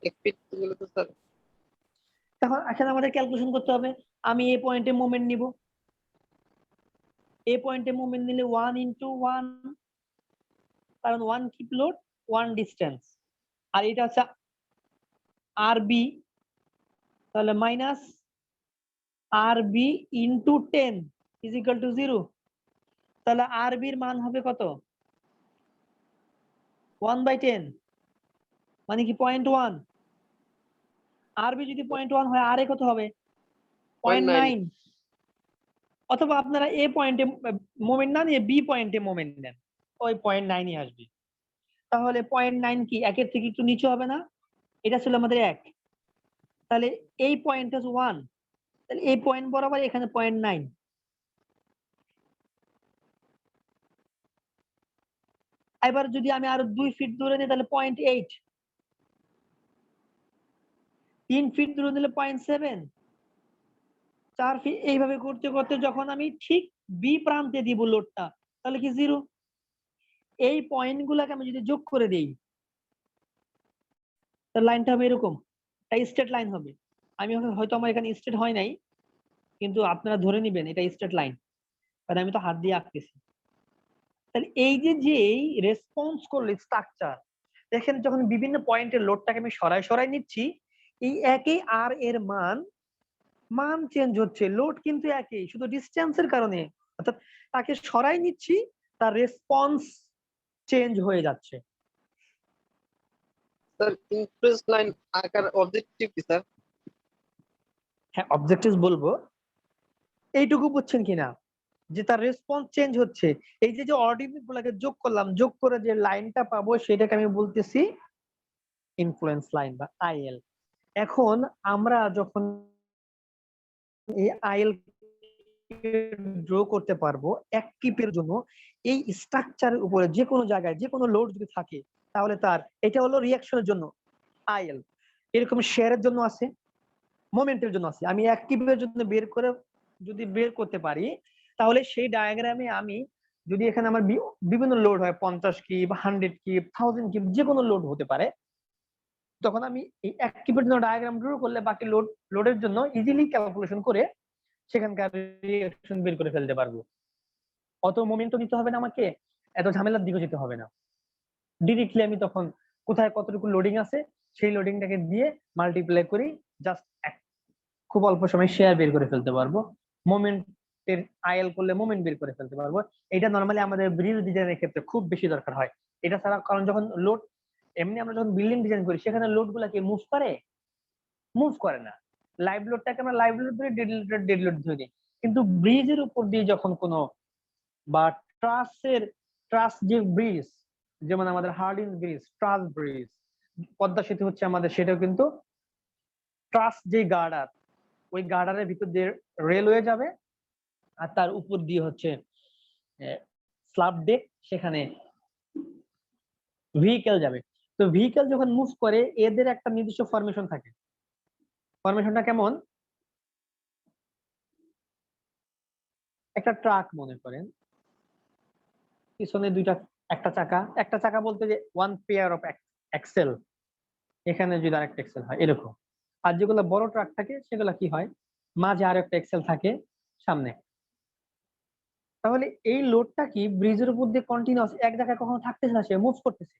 এক ফিট গেলে তো স্যার তখন এখানে আমাদের ক্যালকুলেশন করতে হবে, আমি এই পয়েন্টে মোমেন্ট নিব, এই পয়েন্টে মোমেন্ট নিলে 1 ইন্টু 1, কারণ 1 কিপ লোড 1 ডিস্টেন্স, আর এটা হচ্ছে আর বি, তাহলে minus R B into 10 is equal to 0, তাহলে আর বির মান হবে কত? 1/10, মানে কি 0.1। আর বি যদি 0.1 হয়, আর এ কত হবে? 0.9। অথবা আপনারা এ পয়েন্টে মোমেন্ট না নিয়ে বি পয়েন্টে মোমেন্ট নেন, ওই 0.9ই আসবে। তাহলে 0.9 কি একের থেকে একটু নিচে হবে না? এটা ছিল আমাদের 1, তাহলে এই পয়েন্ট হচ্ছে 1, তাহলে এই পয়েন্ট বরাবর এখানে 0.9। এবার যদি আমি আরো 2 ফিট দূরে নিই তাহলে 0.8, 3 ফিট দূরে নিলে 0.7, 4 ফিট এইভাবে করতে করতে যখন আমি ঠিক বি প্রান্তে দিব লোডটা, তাহলে কি 0। এই পয়েন্ট গুলাকে আমি যদি যোগ করে দেই, তাহলে লাইনটা হবে এরকম, এটা স্ট্রেট লাইন হবে। আমি হয়তো আমার এখানে স্ট্রেট হয় নাই, কিন্তু আপনারা ধরে নিবেন এটা স্ট্রেট লাইন, কারণ আমি তো হাত দিয়ে আঁকতেছি। তাহলে এই যে রেসপন্স করলে স্ট্রাকচার, দেখেন যখন বিভিন্ন পয়েন্টের লোডটাকে আমি সরাই নিচ্ছি, এই একই আর এর মান চেঞ্জ হচ্ছে, লোড কিন্তু একই, শুধু ডিসটেন্সের কারণে, অর্থাৎ তাকে সরাই নিচ্ছি, তার রেসপন্স চেঞ্জ হয়ে যাচ্ছে। স্যার ইনফ্লুয়েন্স লাইন আকার অবজেক্টিভ কি স্যার? হ্যাঁ, অবজেক্টিভ বলবো। এইটুকু বুঝছেন কিনা যে তার রেসপন্স চেঞ্জ হচ্ছে। এই যে অর্ডিনেট গুলাকে যোগ করলাম, যোগ করে যে লাইনটা পাবো সেটাকে আমি বলতেছি ইনফ্লুয়েন্স লাইন বা আইএল। এখন আমরা যখন এই আইএল ড্র করতে পারবো এক কিপের জন্য, এই স্ট্রাকচারের উপরে যে কোনো জায়গায় যে কোনো লোড যদি থাকে, তাহলে তার এটা হলো রিঅ্যাকশনের জন্য আইএল। এরকম শেয়ারের জন্য আছে, মোমেন্টের জন্য আছে। আমি এক কিপের জন্য যদি বের করতে পারি, তাহলে সেই ডায়াগ্রামে আমি যদি এখানে আমার বিভিন্ন লোড হয়, 50 কিপ, 100 কিপ, 1000 কিপ, যে কোনো লোড হতে পারে, তখন আমি এই এক কিপের জন্য ডায়াগ্রাম ড্র করলে বাকি লোডের জন্য ইজিলি ক্যালকুলেশন করে সেখানকার রিঅ্যাকশন বের করে ফেলতে পারবো। অত মোমেন্টও নিতে হবে না আমাকে, এত ঝামেলার দিকে যেতে হবে না। ডিরেক্টলি আমি তখন কোথায় কতটুকু লোডিং আছে সেই লোডিংটাকে দিয়ে মাল্টিপ্লাই করি, জাস্ট খুব অল্প সময় শেয়ার বের করে ফেলতে পারবো। মোমেন্টের আইএল করলে মোমেন্ট বের করে ফেলতে পারবো। এটা নরমালি আমাদের ব্রিজ ডিজাইনের ক্ষেত্রে খুব বেশি দরকার হয়। এটা ছাড়া, কারণ যখন লোড এমনি আমরা যখন বিল্ডিং ডিজাইন করি, সেখানে লোড গুলাকে মুভ করে না। লাইভ লোডটাকে আমরা লাইভ লোড ধরি, ডেড লোড ধরি। কিন্তু ব্রিজের উপর দিয়ে যখন কোনো বা ট্রাস যে ব্রিজ, যেমন আমাদের হার্ডিঞ্জ ব্রিজ, ট্রাস ব্রিজ, পদ্মা সেতু হচ্ছে আমাদের, সেটাও কিন্তু ট্রাস যে গার্ডার, ওই গার্ডারের ভিতর দিয়ে রেলওয়ে যাবে, আর তার উপর দিয়ে হচ্ছে স্ল্যাব ডেক, সেখানে ভেহিকেল যাবে। তো ভেহিকেল যখন মুভ করে, এদের একটা নির্দিষ্ট ফরমেশন থাকে। ফরমেশনটা কেমন? একটা ট্রাক মনে করেন, পিছনে একটা চাকা বলতে যে ওয়ান পেয়ার অফ এক্সেল, এখানে যদি আরেকটা এক্সেল হয় এরকম। আর যেগুলো বড় ট্রাক থাকে সেগুলো কি হয়, মাঝে আর একটা এক্সেল থাকে সামনে। তাহলে এই লোডটা কি ব্রিজের উপর দিয়ে কন্টিনিউয়াস এক জায়গায় কখনো থাকতেছে না, সে মুভ করতেছে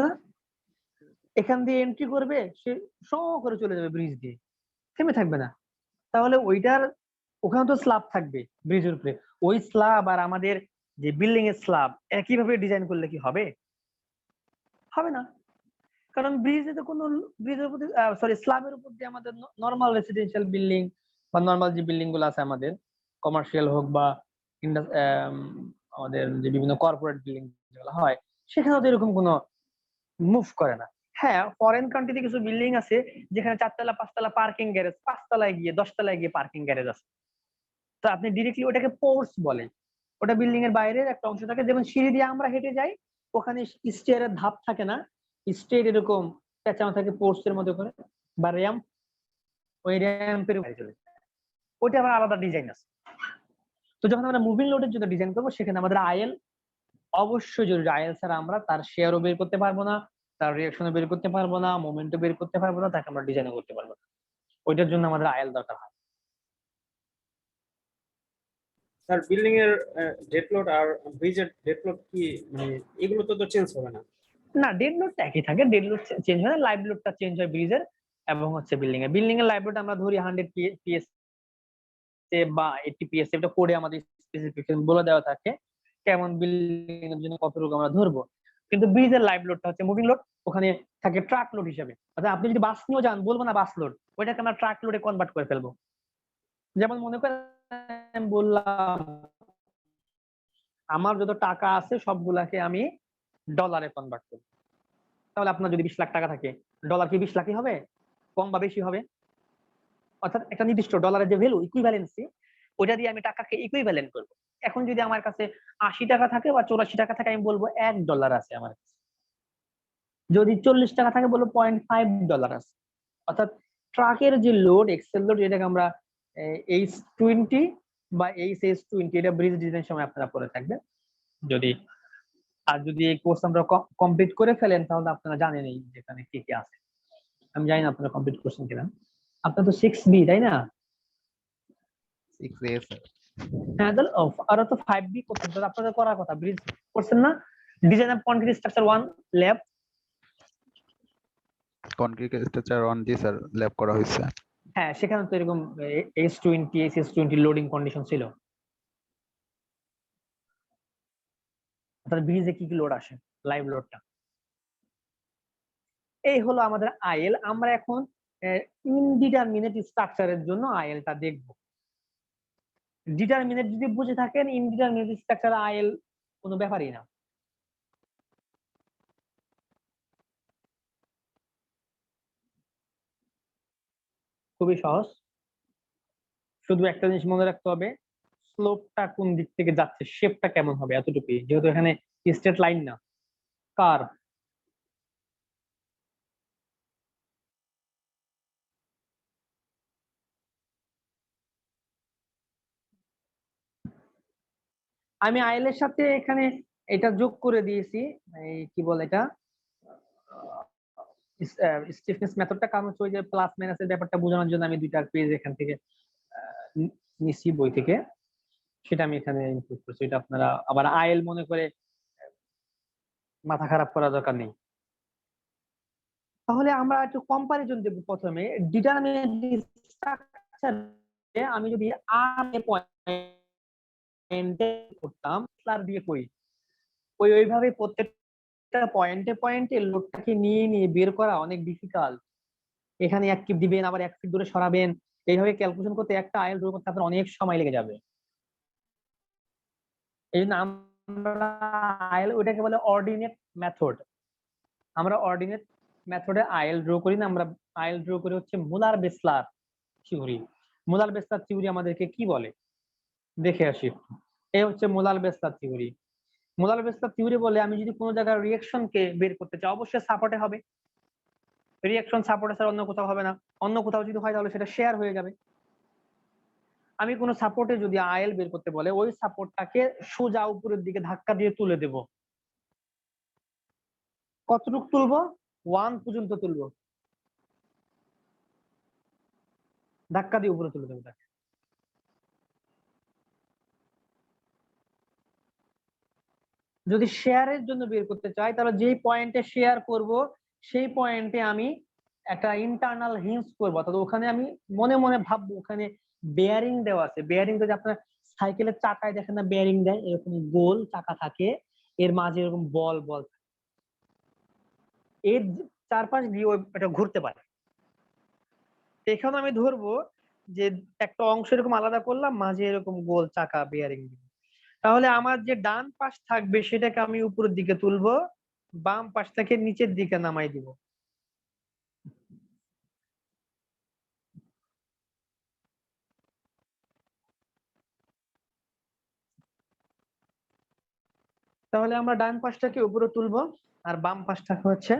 না। এখান দিয়ে এন্ট্রি করবে, সে শো করে চলে যাবে ব্রিজ দিয়ে, থেমে থাকবে না। তাহলে ওখানে তো স্ল্যাব থাকবে ব্রিজের উপরে, ওই স্ল্যাব আর আমাদের যে বিল্ডিং এর স্ল্যাব একইভাবে ডিজাইন করলে কি হবে? হবে না। কারণ ব্রিজের উপর, স্ল্যাবের উপর দিয়ে আমাদের নর্মাল রেসিডেন্সিয়াল বিল্ডিং বা নর্মাল যে বিল্ডিং গুলো আছে আমাদের, কমার্শিয়াল হোক বা আমাদের যে বিভিন্ন কর্পোরেট বিল্ডিং যেগুলো হয়, সেখানে তো এরকম কোনো মুভ করে না। হ্যাঁ, ফরেন কান্ট্রিতে কিছু বিল্ডিং আছে যেখানে 4 তলা 5 তলা পার্কিং গ্যারেজ, 5 তলায় গিয়ে 10 তলায় গিয়ে পার্কিং গ্যারেজ আছে। তো আপনি ডিরেক্টলি ওটাকে পোর্টস বলে, ওটা বিল্ডিং এর বাইরের একটা অংশ থাকে। যেমন সিঁড়ি দিয়ে আমরা হেঁটে যাই, ওখানে স্টেয়ারের ধাপ থাকে না, স্টেয়ার এরকম পেঁচানো থাকে পোর্টস এর মতো করে, বা র্যাম্প, ওই র্যাম্পের বাইরে চলে যায়, ওইটা আবার আলাদা ডিজাইন আছে। তো যখন আমরা মুভিং লোডের জন্য ডিজাইন করবো, সেখানে আমাদের আইএল অবশ্যই জরুরি। আইএল ছাড়া আমরা তার শেয়ারও বের করতে পারবো না, তার রিঅ্যাকশনও বের করতে পারবো না, মোমেন্টও বের করতে পারবো না, তাকে আমরা ডিজাইনও করতে পারবো না। ওইটার জন্য আমাদের আইএল দরকার হয়। স্যার বিল্ডিং এর ডেড লোড আর ব্রিজের ডেড লোড কি, মানে এগুলো তো চেঞ্জ হবে না? না, ডেড লোডটা একই থাকে, ডেড লোড চেঞ্জ হয় না, লাইভ লোডটা চেঞ্জ হয় ব্রিজের এবং হচ্ছে বিল্ডিং এর লাইভ লোড আমরা ধরি 100 পিএস বা 80 পিএস, এটা কোডে আমাদের স্পেসিফিকেশন বলে দেওয়া থাকে কেমন বিল্ডিং এর জন্য কতটুকু আমরা ধরবো। কিন্তু ব্রিজের লাইভ লোডটা হচ্ছে মুভিং লোড, ওখানে থাকে ট্রাক লোড হিসেবে। অর্থাৎ আপনি যদি বাস নিয়েও যান, বলবো না বাস লোড, ওইটাকে আমরা ট্রাক লোডে কনভার্ট করে ফেলবো। যেমন মনে করেন বললাম, আমার যত টাকা আছে সবগুলাকে আমি ডলারে কনভার্ট করব, তাহলে আপনার যদি 20 লাখ টাকা থাকে, ডলার কি 20 লাখই হবে, কম বা বেশি হবে? অর্থাৎ একটা নির্দিষ্ট ডলারের যে ভ্যালু, ইকুইভ্যালেন্সি, ওইটা দিয়ে আমি টাকাকে ইকুইভ্যালেন্ট করব। এখন যদি আমার কাছে 80 টাকা থাকে বা 84 টাকা থাকে, আমি বলবো $1 আছে আমার কাছে। যদি 40 টাকা থাকে, বলবো $0.5 আছে। অর্থাৎ ট্রাকের যে লোড এক্সেল লোড, এটাকে আমরা H20 বা HS20, এটা ব্রিজ ডিজাইন সময় আপনারা পড়ে থাকবেন। যদি এই কোর্স আমরা কমপ্লিট করে ফেলেন তাহলে আপনারা জানেনই যেখানে কি কি আছে। আমি জানি না আপনারা কমপ্লিট করছেন কিনা। আপনার তো 6B তাই না? 6A sir. হ্যাঁ, তাহলে আরো তো 5B করছেন, তাহলে আপনাদের করার কথা। ব্রিজ করছেন না? Design of concrete structure 1 lab. Concrete structure on G sir, lab করা হয়েছে। হ্যাঁ, সেখানে তো এরকম H20 SS20 লোডিং কন্ডিশন ছিল। তাহলে ব্রিজে কি কি লোড আসে, লাইভ লোডটা। এই হলো আমাদের আইএল। আমরা এখন ইনডিটারমিনেট স্ট্রাকচারের জন্য আইএলটা দেখব। ডিটারমিনেট যদি বুঝে থাকেন, ইনডিটারমিনেট স্ট্রাকচার আইএল কোনো ব্যাপারই না। খুবই সহজ, শুধু একটা জিনিস মনে রাখতে হবে, স্লোপটা কোন দিক থেকে যাচ্ছে, শেপটা কেমন হবে, এতটুকুই। যেহেতু এখানে স্ট্রেট লাইন না, কার্ভ। আমি আইএল এর সাথে এখানে এটা যোগ করে দিয়েছি, এই কি বলে এটা, স্টিফনেস মেথডটা, কারণ হচ্ছে ওই যে প্লাস মাইনাসের ব্যাপারটা বোঝানোর জন্য আমি দুইটা পেজ এখান থেকে নিছি বই থেকে, সেটা আমি এখানে ইনক্লুড করছি। এটা আপনারা আবার আইএল মনে করে মাথা খারাপ করার দরকার নেই। তাহলে আমরা একটু কম্পারিজন দেব। প্রথমে ডিটারমিনেট স্ট্রাকচারে আমি যদি আর এ পয়েন্টে করতাম, স্লার দিয়ে করি, ওইভাবে প্রত্যেকটা পয়েন্টে পয়েন্টে লোডটাকে নিয়ে নিয়ে বের করা অনেক ডিফিকাল্ট। এখানে 1 কিপ দিবেন, আবার 1 ফিট দূরে সরাবেন, এইভাবে ক্যালকুলেশন করতে একটা আইএল ড্র করতে আপনার অনেক সময় লেগে যাবে। এই জন্য আমরা আইএল, ওইটাকে বলে অর্ডিনেট মেথড। আমরা অর্ডিনেট মেথডে আইএল ড্র করি না, আমরা আইএল ড্র করি হচ্ছে মুলার বেসলার থিওরি। মুলার বেসলার থিওরি আমাদেরকে কি বলে দেখে আসি। এই হচ্ছে মুলার বেসলার থিওরি। মুলার বেসলার থিওরি বলে, আমি যদি কোনো জায়গায় রিঅ্যাকশনকে বের করতে চাই, অবশ্যই সাপোর্টে হবে। রিঅ্যাকশন সাপোর্টে ছাড়া অন্য কোথাও হবে না। অন্য কোথাও যদি হয় তাহলে সেটা শেয়ার হয়ে যাবে। আমি কোনো সাপোর্টে যদি আইএল বের করতে বলে, ওই সাপোর্টটাকে সোজা উপরের দিকে ধাক্কা দিয়ে তুলে দেব। কতটুকু তুলবো? 1 পর্যন্ত তুলবো, ধাক্কা দিয়ে উপরে তুলে দেবো তাকে। যদি শেয়ারের জন্য বের করতে চাই, তাহলে যেই পয়েন্টে শেয়ার করব সেই পয়েন্টে আমি একটা ইন্টারনাল হিঞ্জ করবো, অর্থাৎ ওখানে আমি মনে মনে ভাববো ওখানে বেয়ারিং দেওয়া আছে। বেয়ারিং যদি আপনার সাইকেলের চাকায় দেখেন না, বেয়ারিং দেয়, এরকম গোল চাকা থাকে, এর মাঝে এরকম বল বল, এর চারপাশ দিয়ে এটা ঘুরতে পারে। এখানে আমি ধরবো যে একটা অংশ এরকম আলাদা করলাম, মাঝে এরকম গোল চাকা বেয়ারিং দিব। তাহলে আমার যে ডান পাশ থাকবে সেটাকে আমি উপরের দিকে তুলবো, বাম পাশটাকে নিচের দিকে নামাই দিব। তাহলে আমরা ডান পাশটাকে উপরে তুলবো আর বাম পাশটাকে হচ্ছে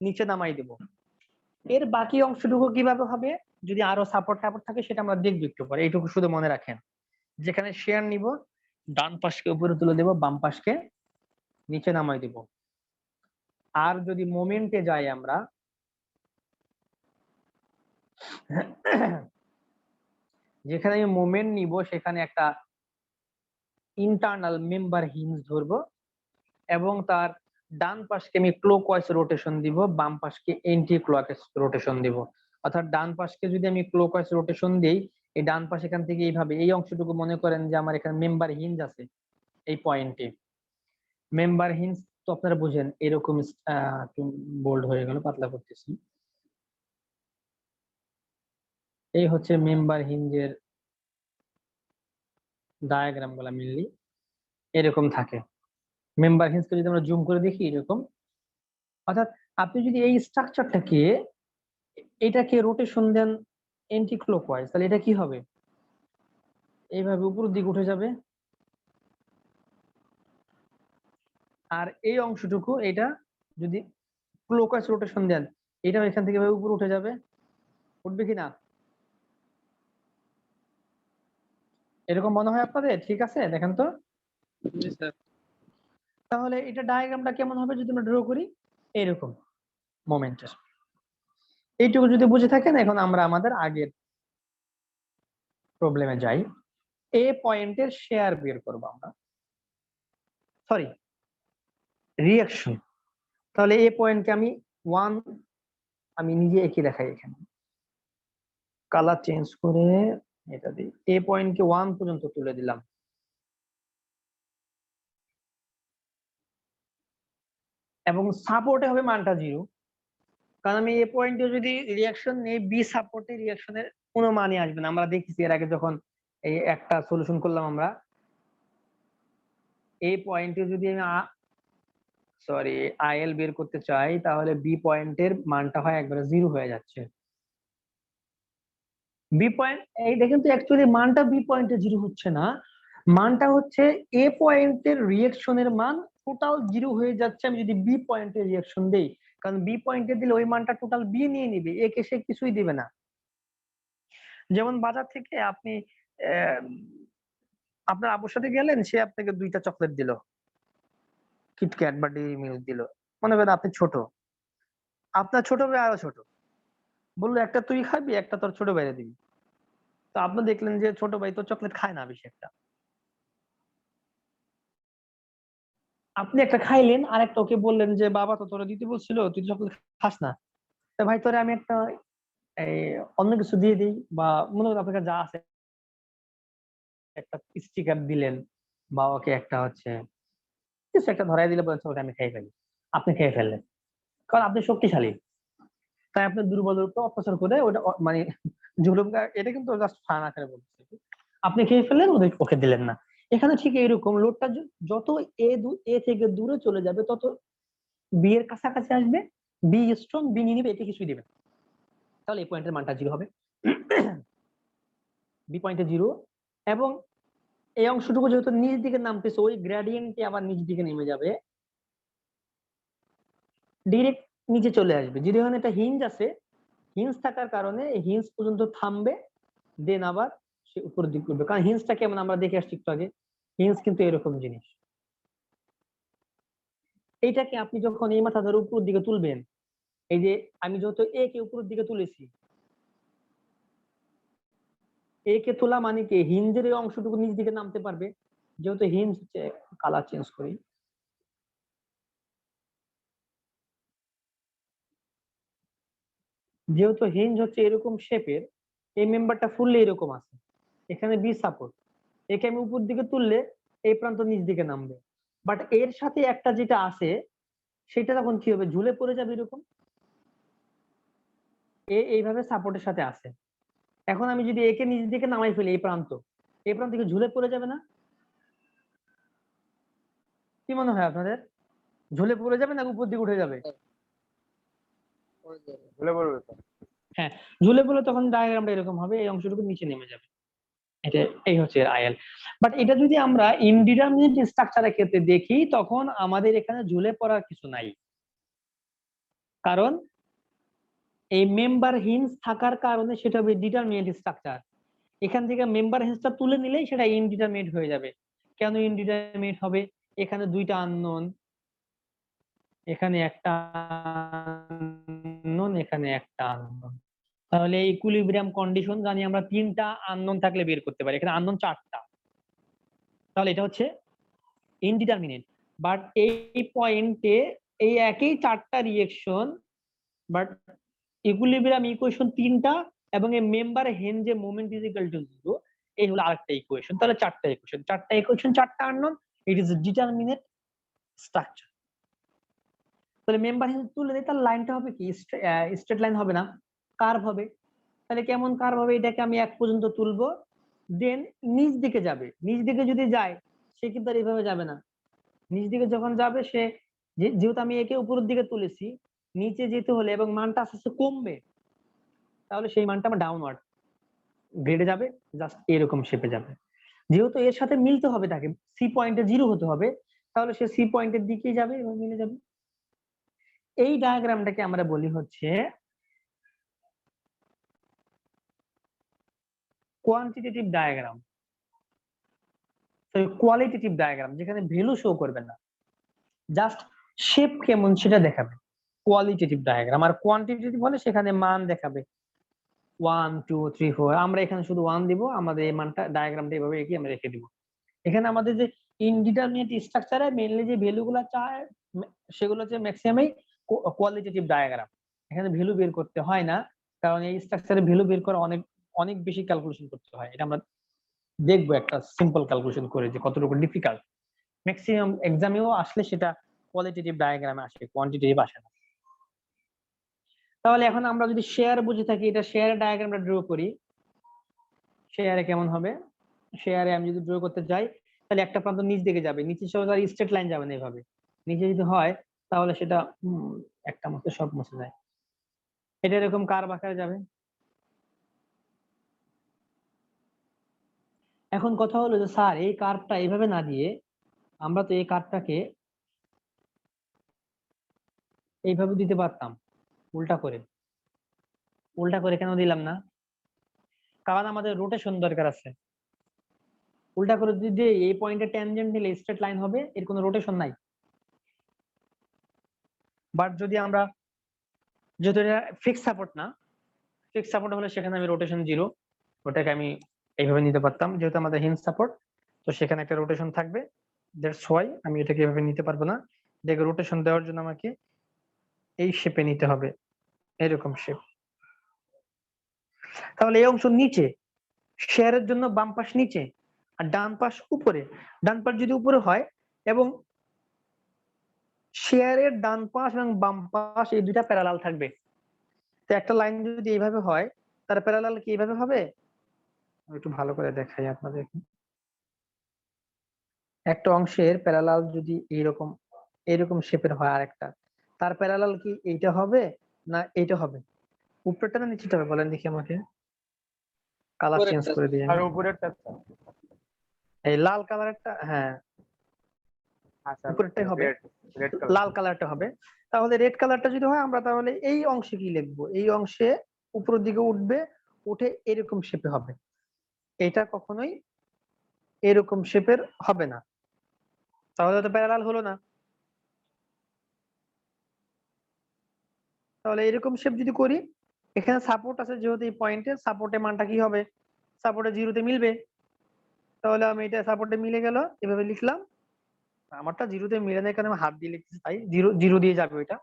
নিচে নামাই দেব। এর বাকি অংশটুকু কিভাবে হবে, যদি আরো সাপোর্ট টাপোর্ট থাকে সেটা আমরা দেখবো একটু পরে। এইটুকু শুধু মনে রাখেন, যেখানে শেয়ার নিব, ডান পাশকে উপরে তুলে দেব, বাম পাশকে নিচে নামাই দেব। আর যদি মোমেন্টে যাই আমরা, যেখানে আমি মোমেন্ট নিব সেখানে একটা ইন্টারনাল মেম্বার হিঞ্জ ধরবো এবং তার ডান পাশকে আমি ক্লকওয়াইজ রোটেশন দিব, বাম পাশকে এন্টি ক্লকওয়াইজ রোটেশন দিব। অর্থাৎ ডান পাশকে যদি আমি ক্লকওয়াইজ রোটেশন দেই, এই ডান পাশ এখান থেকে এইভাবে, এই অংশটুকু মনে করেন যে আমার এখানে মেম্বার হিঞ্জ আছে এই পয়েন্টে। মেম্বার হিঞ্জ তো আপনারা বুঝেন, এরকম বোল্ড হয়ে গেল, পাতলা করতেছি। এই হচ্ছে মেম্বার হিঞ্জের ডায়াগ্রাম গুলা, মেনলি এরকম থাকে। মেম্বার হিঞ্জকে যদি আমরা জুম করে দেখি এরকম, অর্থাৎ আপনি যদি এই স্ট্রাকচারটাকে, এটাকে রোটেশন দেন এন্টি ক্লকওয়াইজ, তাহলে এটা কি হবে, এইভাবে উপরের দিকে উঠে যাবে। আর এই অংশটুকু, এটা যদি ক্লকওয়াইজ রোটেশন দেন, এটা এখান থেকে উপরে উঠে যাবে উঠবে কিনা? এরকম মনে হয় আপনাদের? ঠিক আছে, দেখেন তো। জি স্যার। তাহলে এটা ডায়াগ্রামটা কেমন হবে যদি আমরা ড্র করি? এরকম মোমেন্টের। এইটুকু যদি বুঝে থাকেন, এখন আমরা আমাদের আগের প্রবলেমে যাই। এ পয়েন্টের শেয়ার বের করব আমরা, সরি রিঅ্যাকশন। তাহলে এ পয়েন্টকে আমি 1, আমি নিজে এঁকে দেখাই, এখানে কালার চেঞ্জ করে এটা দিই। এ পয়েন্টকে 1 পর্যন্ত তুলে দিলাম, এবং সাপোর্টে হবে মানটা 0, কারণ আমি এ পয়েন্টে যদি রিঅ্যাকশন নেই, বি সাপোর্টে রিঅ্যাকশনের কোনো মানই আসবে না। আমরা দেখেছি এর আগে যখন এই একটা সলিউশন করলাম আমরা, এই পয়েন্টে যদি আমি সরি আইএল বের করতে চাই, তাহলে বি পয়েন্টের মানটা হয় একবারে 0 হয়ে যাচ্ছে। বি পয়েন্ট, এই দেখেন তো অ্যাকচুয়ালি মানটা বি পয়েন্টে 0 হচ্ছে না, মানটা হচ্ছে এ পয়েন্টের রিঅ্যাকশনের মান টোটাল 0 হয়ে যাচ্ছে আমি যদি বি পয়েন্টে রিঅ্যাকশন দেই। কারণ বি পয়েন্টে দিলে ওই মানটা টোটাল বি নিয়ে নিবে, এ কে সে কিছুই দিবে না। যেমন বাজার থেকে আপনি আপনার আব্বুর সাথে গেলেন, সে আপনাকে 2টা চকলেট দিল, কিটক্যাট বা ডেইরি মিল্ক দিল। মনে করেন আপনি ছোট, আপনার ছোট ভাই আরো ছোট, বললো একটা তুই খাবি, একটা তোর ছোট ভাইরে দিবি। তো আপনি দেখলেন যে ছোট ভাই তো চকলেট খায় না বেশি একটা, আপনি একটা খাইলেন, আর একটা ওকে বললেন যে বাবা তো তোরা দিতে বলছিল, তুই চকলেট খাস না, তা ভাই তোরে আমি একটা এই অন্য কিছু দিয়ে দিই, বা মনে করেন আপনার কাছে যা আছে, একটা স্টিকার দিলেন, বা ওকে একটা হচ্ছে কিছু একটা ধরাই দিলে বলছে ওটা আমি খেয়ে ফেলি, আপনি খেয়ে ফেললেন, কারণ আপনি শক্তিশালী, তাই আপনি দুর্বলের উপর অত্যাচার করে ওটা মানে জুলুম, এটা কিন্তু জাস্ট ফান আকারে বলছে, আপনি খেয়ে ফেললেন, ওকে দিলেন না। এখানে ঠিক এরকম, লোডটা যত এ থেকে দূরে চলে যাবে তত বি এর কাছাকাছি আসবে, বি স্ট্রং, বি নিয়ে নিবে, এতে কিছুই দিবে না। তাহলে এই পয়েন্টের মানটা 0 হবে, বি পয়েন্টে 0, এবং এই অংশটুকু যেহেতু নিচ দিকে নামতেছে, ওই গ্রেডিয়েন্টে আবার নিচ দিকে নেমে যাবে, ডিরেক্ট নিচে চলে আসবে। যদি এখানে একটা হিঞ্জ আছে, হিঞ্জ থাকার কারণে হিঞ্জ পর্যন্ত থামবে, দেন আবার সে উপরের দিকে উঠবে। কারণ হিঞ্জটা কেমন আমরা দেখে আসছি একটু আগে, হিঞ্জ কিন্তু এরকম জিনিস। এইটাকে আপনি যখন এই মাথা ধরে উপরের দিকে তুলবেন, এই যে আমি যত এ কে উপরের দিকে তুলেছি, এ কে তোলা মানে কি হিঞ্জের এই অংশটুকু নিচ দিকে নামতে পারবে, যেহেতু হিঞ্জ হচ্ছে, কালার চেঞ্জ করি, যেহেতু হিঞ্জ হচ্ছে এরকম শেপের, এই মেম্বারটা ফুললে এরকম আছে, এখানে বি সাপোর্ট, একে আমি উপর দিকে তুললে এই প্রান্ত নিচ দিকে নামবে, বাট এর সাথে একটা যেটা আছে সেটা তখন কি হবে, ঝুলে পড়ে যাবে এরকম, এইভাবে সাপোর্টের সাথে আছে। এখন আমি যদি একে নিচ দিকে নামাই ফেলি, এই প্রান্ত থেকে ঝুলে পড়ে যাবে না? কি মনে হয় আপনাদের, ঝুলে পড়ে যাবে না উপর দিকে উঠে যাবে? ভুলে পড়বে তো। হ্যাঁ, ঝুলে পড়লে তখন ডায়াগ্রামটা এরকম হবে, এই অংশটুকু নিচে নেমে যাবে, এটা এই হচ্ছে আইএল। বাট এটা যদি আমরা ইনডিটারমিনেট স্ট্রাকচারের ক্ষেত্রে দেখি, তখন আমাদের এখানে ঝুলে পড়ার কিছু নাই, কারণ এই মেম্বার হিঞ্জ থাকার কারণে সেটা হবে ডিটারমিনেট স্ট্রাকচার। এখান থেকে মেম্বার হিঞ্জটা তুলে নিলেই সেটা ইনডিটারমিনেট হয়ে যাবে। কেন ইনডিটারমিনেট হবে? এখানে 2টা আননোন, এখানে একটা আননোন, এখানে একটা আননোন। তাহলে ইকুইলিব্রিয়াম কন্ডিশন জানি আমরা 3টা আননোন থাকলে বের করতে পারি, এখানে আননোন 4টা, তাহলে এটা হচ্ছে ইনডিটারমিনেট। বাট এই পয়েন্টে এই একই 4টা রিঅ্যাকশন, বাট ইকুইলিব্রিয়াম ইকুয়েশন 3টা, এবং এই মেম্বার হেঞ্জে মোমেন্ট ইজ ইকুয়াল টু 0, এই হলো আরেকটা ইকুয়েশন। তাহলে 4টা ইকুয়েশন, 4টা unknown, it is determinate structure. তাহলে মেম্বার হেঞ্জ তুলে দিই, তাহলে লাইনটা হবে কি, স্ট্রেট লাইন হবে না, কার্ভ হবে। তাহলে কেমন কার্ভ হবে, এটাকে আমি 1 পর্যন্ত তুলবো, দেন নিচ দিকে যাবে, নিচ দিকে যদি যায় সে কিন্তু আর এইভাবে যাবে না, নিচ দিকে যখন যাবে সে, যেহেতু আমি একে উপরের দিকে তুলেছি, নিচে যেতে হলে এবং মানটা আস্তে আস্তে কমবে, তাহলে সেই মানটা আমার ডাউনওয়ার্ড গ্রেডে যাবে, জাস্ট এরকম শেপে যাবে। যেহেতু এর সাথে মিলতে হবে, তাকে সি পয়েন্টে 0 হতে হবে, তাহলে সে সি পয়েন্টের দিকেই যাবে এবং মিলে যাবে। এই ডায়াগ্রামটাকে আমরা বলি হচ্ছে কোয়ান্টিটেটিভ ডায়াগ্রাম, কোয়ালিটেটিভ ডায়াগ্রাম যেখানে ভ্যালু শো করবে না, জাস্ট শেপ কেমন সেটা দেখাবে, কোয়ালিটেটিভ ডায়াগ্রাম। আর কোয়ান্টিটেটিভ হলে সেখানে মান দেখাবে 1 2 3 4, আমরা এখানে শুধু 1 দিব, আমাদের এই মানটা ডায়াগ্রামটা এভাবে এগিয়ে আমরা রেখে দিব। এখানে আমাদের যে ইনডিটারমিনেট স্ট্রাকচারে মেইনলি যে ভ্যালুগুলো চায় সেগুলো হচ্ছে ম্যাক্সিমামই কোয়ালিটেটিভ ডায়াগ্রাম। এখানে ভ্যালু বের করতে হয় না, কারণ এই স্ট্রাকচারে ভ্যালু বের করা অনেক অনেক বেশি ক্যালকুলেশন করতে হয়। এটা আমরা দেখবো একটা সিম্পল ক্যালকুলেশন করে যে কতটুকু ডিফিকাল্ট। ম্যাক্সিমাম এক্সামেও আসলে সেটা কোয়ালিটেটিভ ডায়াগ্রামে আসে, কোয়ান্টিটেটিভ আসে না। তাহলে এখন আমরা যদি শেয়ার বুঝে থাকি, এটা শেয়ার ডায়াগ্রামটা ড্র করি। শেয়ারে কেমন হবে? শেয়ারে আমি যদি ড্র করতে যাই তাহলে একটা প্রান্ত নিচ দিকে যাবে, নিচে সব স্ট্রেট লাইন যাবে না এভাবে, নিচে যদি হয় তাহলে সেটা একটা মতো সব মুছে যায়, এটা এরকম কার্ভ আকারে যাবে। এখন কথা হলো যে স্যার এই কার্ভটা এইভাবে না দিয়ে আমরা তো এই কার্ভটাকে এইভাবে দিতে পারতাম, উল্টা করে। উল্টা করে কেন দিলাম না? কারণ আমাদের রোটেশন দরকার আছে। উল্টা করে যদি এই পয়েন্টে ট্যানজেন্ট নিলে স্ট্রেট লাইন হবে, এর কোনো রোটেশন নাই। বাট যদি আমরা, যেহেতু এটা ফিক্স সাপোর্ট না, ফিক্স সাপোর্ট হলে সেখানে আমি রোটেশন 0, ওটাকে আমি এইভাবে নিতে পারতাম। যেহেতু আমাদের হিঞ্জ সাপোর্ট, তো সেখানে একটা রোটেশন থাকবে, দ্যাটস হোয়াই আমি এটাকে এভাবে নিতে পারবো না। এটাকে রোটেশন দেওয়ার জন্য আমাকে এই শেপে নিতে হবে, এরকম শেপ। তাহলে এই অংশ নিচে, শেয়ারের জন্য বাম পাশ নিচে আর ডান পাশ উপরে। ডান পাশ যদি উপরে হয় এবং শেয়ারের ডান পাশ এবং বাম পাশ এই দুইটা প্যারালাল থাকবে, তো একটা লাইন যদি এইভাবে হয় তার প্যারালাল কি এইভাবে হবে? একটু ভালো করে দেখাই আপনাদের। একটা অংশের প্যারালাল যদি এইরকম এরকম শেপের হয় আর একটা, তার প্যারালাল কি এইটা হবে না এইটা হবে? উপরেরটা না নিচেটা হবে বলেন দেখি আমাকে, কালার চেঞ্জ করে দিয়ে। আর উপরেরটা এই লাল কালারটা, হ্যাঁ উপরেরটাই হবে, রেড লাল কালারটা হবে। তাহলে রেড কালারটা যদি হয় আমরা তাহলে এই অংশে কি লিখবো? এই অংশে উপরের দিকে উঠবে, উঠে এরকম শেপে হবে। এটা কখনোই এরকম শেপের হবে না, তাহলে তো প্যারালাল হলো না। তাহলে এরকম শেপ যদি করি, এখানে সাপোর্ট আছে যেহেতু এই পয়েন্টে, সাপোর্টের মানটা কি হবে? সাপোর্টে 0-তে মিলবে। তাহলে আমি এটা সাপোর্টে মিলে গেল, এভাবে লিখলাম। আমারটা 0-তে মিলে না, এখানে আমি হাত দিয়ে লিখতেছি, তাই 0 দিয়ে যাবে ওইটা।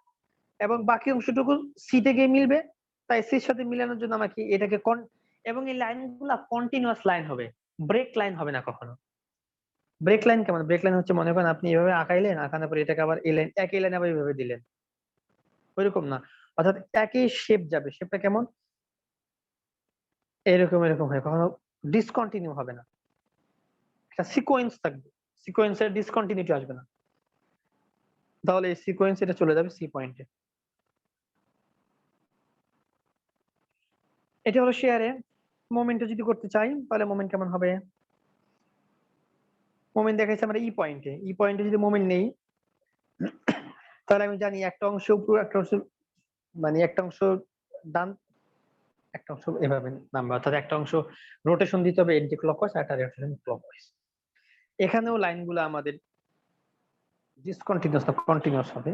এবং বাকি অংশটুকু সিতে গিয়ে মিলবে, তাই সির সাথে মিলানোর জন্য আমাকে এটাকে এবং এই লাইনগুলা কন্টিনিউয়াস লাইন হবে, ব্রেক লাইন হবে না কখনো। ব্রেক লাইন কেমন? ব্রেক লাইন হচ্ছে মনে করেন আপনি এভাবে আঁকাইলেন, আঁকানোর পরে এটাকে আবার এই লাইন, একই লাইন আবার এইভাবে দিলেন, ওইরকম না। অর্থাৎ একই শেপ যাবে। শেপটা কেমন? এরকম এরকম হয়, কখনো ডিসকন্টিনিউ হবে না, একটা সিকোয়েন্স থাকবে, সিকোয়েন্সের ডিসকন্টিনিউটি আসবে না। তাহলে এই সিকোয়েন্স এটা চলে যাবে সি পয়েন্টে। এটা হলো শেয়ারে। মোমেন্টে যদি করতে চাই তাহলে মোমেন্ট কেমন হবে? মোমেন্ট দেখাইছে আমরা ই পয়েন্টে, ই পয়েন্টে যদি মোমেন্ট নেই তাহলে আমি জানি একটা অংশ উপর, একটা অংশ মানে একটা অংশ ডান, একটা অংশ এভাবে নামবে, অর্থাৎ একটা অংশ রোটেশন দিতে হবে এন্টি ক্লকওয়াইজ আর একটা রোটেশন ক্লকওয়াইজ। এখানেও লাইনগুলো আমাদের ডিসকন্টিনিউয়াস না কন্টিনিউয়াস হবে।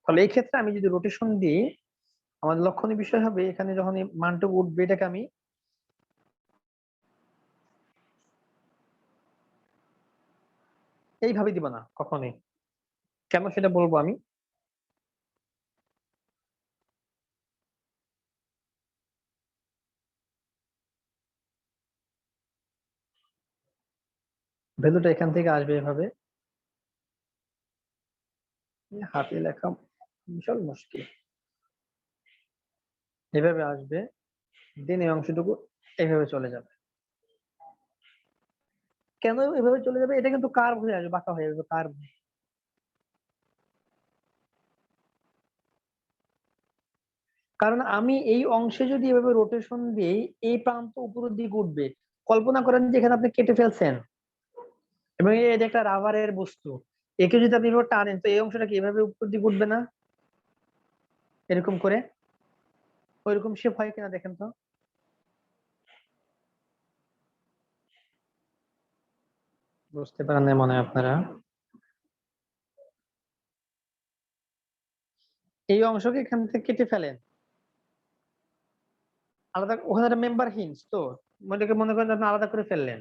তাহলে এই ক্ষেত্রে আমি যদি রোটেশন দিই, আমাদের লক্ষণীয় বিষয় হবে এখানে যখন এই মানটুকু উঠবে এটাকে আমি এইভাবে দিব না কখনোই। কেন সেটা বলবো আমি। ভ্যালুটা এখান থেকে আসবে এভাবে, হাতে লেখা বিশাল মুশকিল। এভাবে আসবে, দেন এই অংশটুকু এইভাবে চলে যাবে। কেন এভাবে চলে যাবে? এটা কিন্তু কার্ভ হয়ে আসবে, বাঁকা হয়ে যাবে, কার্ভ। কারণ আমি এই অংশে যদি এভাবে রোটেশন দিই, এই প্রান্ত উপরের দিকে উঠবে। কল্পনা করেন যে এখানে আপনি কেটে ফেলছেন এবং এটা একটা রাবারের বস্তু, একে যদি আপনি এভাবে টানেন তো এই অংশটা কি এভাবে উপর দিকে উঠবে না? এরকম করে ওইরকম শেপ হয় কিনা দেখেন তো। বুঝতে পারেন না মনে হয় আপনারা। এই অংশকে এখান থেকে কেটে ফেলেন, আলাদা ওখানে একটা মেম্বার হিন্স তো মনে করেন আপনি আলাদা করে ফেললেন,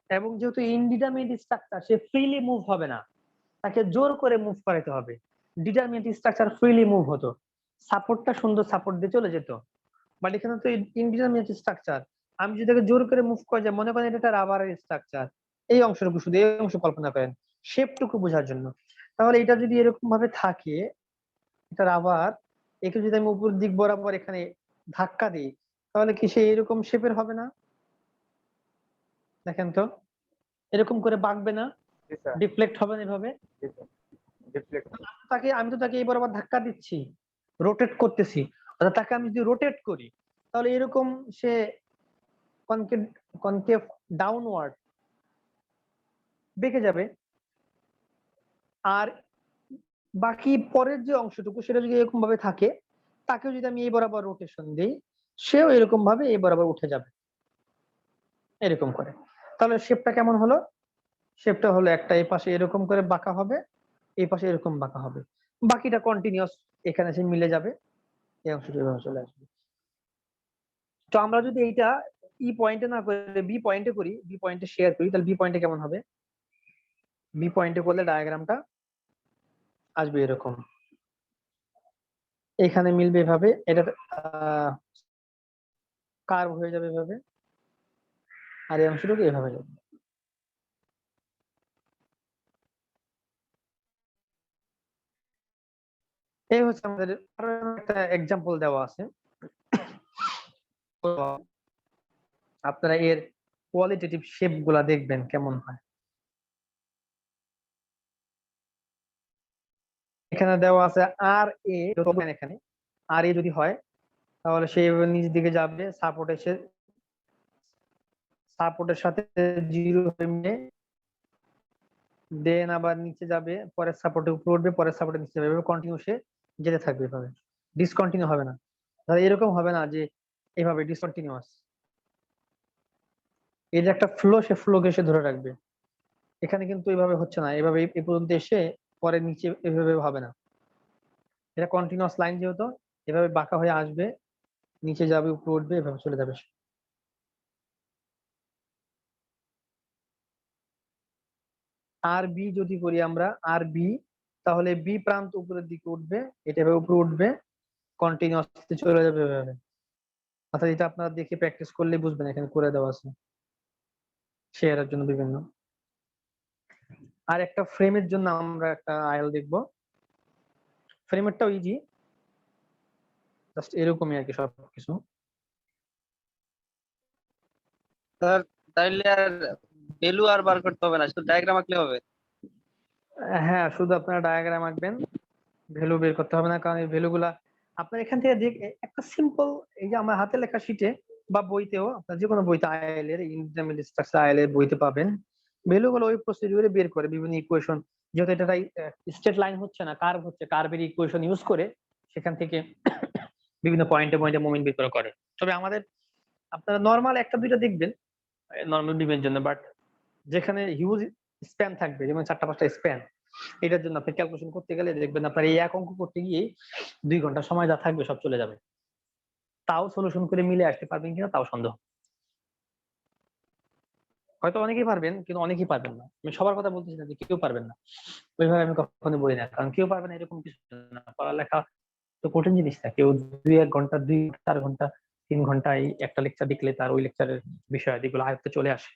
এবং যেহেতু ইনডিটারমিনেট স্ট্রাকচার সে ফ্রিলি মুভ হবে না, তাকে জোর করে মুভ করাতে হবে। ডিটারমিনেট স্ট্রাকচার ফ্রিলি মুভ হতো, সাপোর্টটা সুন্দর সাপোর্ট দিয়ে চলে যেত। বাট এখানে তো ইনডিটারমিনেট স্ট্রাকচার, আমি যদি তাকে জোর করে মুভ করে যাই, মনে করেন এটা একটা রাবারের স্ট্রাকচার, এই অংশটুকু শুধু এই অংশ কল্পনা করেন শেপটুকু বোঝার জন্য। তাহলে এটা যদি এরকম ভাবে থাকে, এটা রাবার, একে যদি আমি উপর দিক বরাবর এখানে ধাক্কা দিই, তাহলে কি সে এরকম শেপের হবে না? দেখেন তো, এরকম করে বাঁকবে না, জি স্যার, ডিফ্লেক্ট হবে না এভাবে। জি স্যার, রিফ্লেক্ট। আমি তো তাকে এই বরাবর ধাক্কা দিচ্ছি, রোটেট করতেছি, অর্থাৎ তাকে আমি যদি রোটেট করি, তাহলে এরকম সে কনকেভ কনকেভ ডাউনওয়ার্ড বেঁকে যাবে। আর বাকি পরের যে অংশটুকু সেটা যদি এরকম ভাবে থাকে, তাকেও যদি আমি এই বরাবর রোটেশন দিই, সেও এরকম ভাবে এই বরাবর উঠে যাবে এরকম করে। তাহলে শেপটা কেমন হলো? শেপটা হলো একটা এই পাশে এরকম করে বাঁকা হবে, এই পাশে এরকম বাঁকা হবে, বাকিটা কন্টিনিউয়াস এখানে এসে মিলে যাবে, এই অংশটা এভাবে চলে আসবে। তো আমরা যদি এইটা ই পয়েন্টে না করে বি পয়েন্টে করি, বি পয়েন্টে শেয়ার করি, তাহলে বি পয়েন্টে কেমন হবে? বি পয়েন্টে করলে ডায়াগ্রামটা আসবে এরকম, এখানে মিলবে এভাবে, এটা কার্ভ হয়ে যাবে এভাবে, আর এই অংশটুকু এভাবে যাবে। এই হচ্ছে আমাদের আরো একটা এক্সাম্পল দেওয়া আছে, আপনারা এর কোয়ালিটেটিভ শেপ গুলা দেখবেন কেমন হয়। এখানে দেওয়া আছে আর এ, এখানে আর এ যদি হয় তাহলে সে নিচ দিকে যাবে, সাপোর্টের সাথে জিরো হয়ে মিলে, দেন আবার নিচে যাবে, পরের সাপোর্টে উপরে উঠবে, পরের সাপোর্টে নিচে যাবে, এভাবে কন্টিনিউ সে যেতে থাকবে, এভাবে ডিসকন্টিনিউ হবে না। তাহলে এরকম হবে না যে এভাবে ডিসকন্টিনিউয়াস, এই যে একটা ফ্লো, সে ফ্লোকে সে ধরে রাখবে। এখানে কিন্তু এভাবে হচ্ছে না, এভাবে এই পর্যন্ত এসে পরে নিচে এভাবে হবে না, এটা কন্টিনিউয়াস লাইন যেহেতু, এভাবে বাঁকা হয়ে আসবে, নিচে যাবে, উপরে উঠবে, এভাবে চলে যাবে। আর বি যদি করি আমরা, আর বি, তাহলে বি প্রান্ত উপরের দিকে উঠবে, এটা এভাবে উপরে উঠবে, কন্টিনিউয়াস চলে যাবে এভাবে। অর্থাৎ এটা আপনারা দেখে প্র্যাকটিস করলে বুঝবেন, এখানে করে দেওয়া আছে শেয়ারের জন্য বিভিন্ন। আর একটা ফ্রেমের জন্য আমরা একটা আইএল দেখবো, ফ্রেমেরটাও ইজি, জাস্ট এরকমই আর কি সবকিছু। স্যার তাইলে আর ভ্যালু আর বার করতে হবে না, শুধু ডায়াগ্রাম আঁকলে হবে। হ্যাঁ, শুধু আপনারা ডায়াগ্রাম আঁকবেন, ভ্যালু বের করতে হবে না, কারণ এই ভ্যালু গুলা আপনার এখান থেকে একটা সিম্পল, এই যে আমার হাতে লেখা শিটে বা বইতেও, আপনার যে কোনো বইতে আইএল এর ইন্টারমিডিয়েট স্ট্রাকচার আইএল এর বইতে পাবেন, ভ্যালু গুলো ওই প্রসিডিউরে বের করে বিভিন্ন ইকুয়েশন, যেহেতু এটা স্ট্রেট লাইন হচ্ছে না, কার্ভ হচ্ছে, কার্ভের ইকুয়েশন ইউজ করে সেখান থেকে বিভিন্ন পয়েন্টে পয়েন্টে মোমেন্ট বের করে। তবে আমাদের আপনারা নর্মাল একটা দুইটা দেখবেন নর্মাল বিমের জন্য, বাট যেখানে হিউজ স্প্যান থাকবে, যেমন 4-5টা স্প্যান, এটার জন্য আপনি ক্যালকুলেশন করতে গেলে দেখবেন আপনার এই এক অঙ্ক করতে গিয়ে 2 ঘন্টা সময় যা থাকবে সব চলে যাবে, তাও সলিউশন করে মিলে আসতে পারবেন কিনা তাও সন্দেহ। হয়তো অনেকেই পারবেন, কিন্তু অনেকেই পারবেন না, আমি সবার কথা বলতেছি না যে কেউ পারবেন না, ওইভাবে আমি কখনো বলি না, কারণ কেউ পারবে না এরকম কিছু না। পড়ালেখা তো কঠিন জিনিস না, কেউ 2-1 ঘন্টা, 2-4 ঘন্টা, 3 ঘন্টায় একটা লেকচার দেখলে তার ওই লেকচারের বিষয় যেগুলো আয়ত্তে চলে আসে,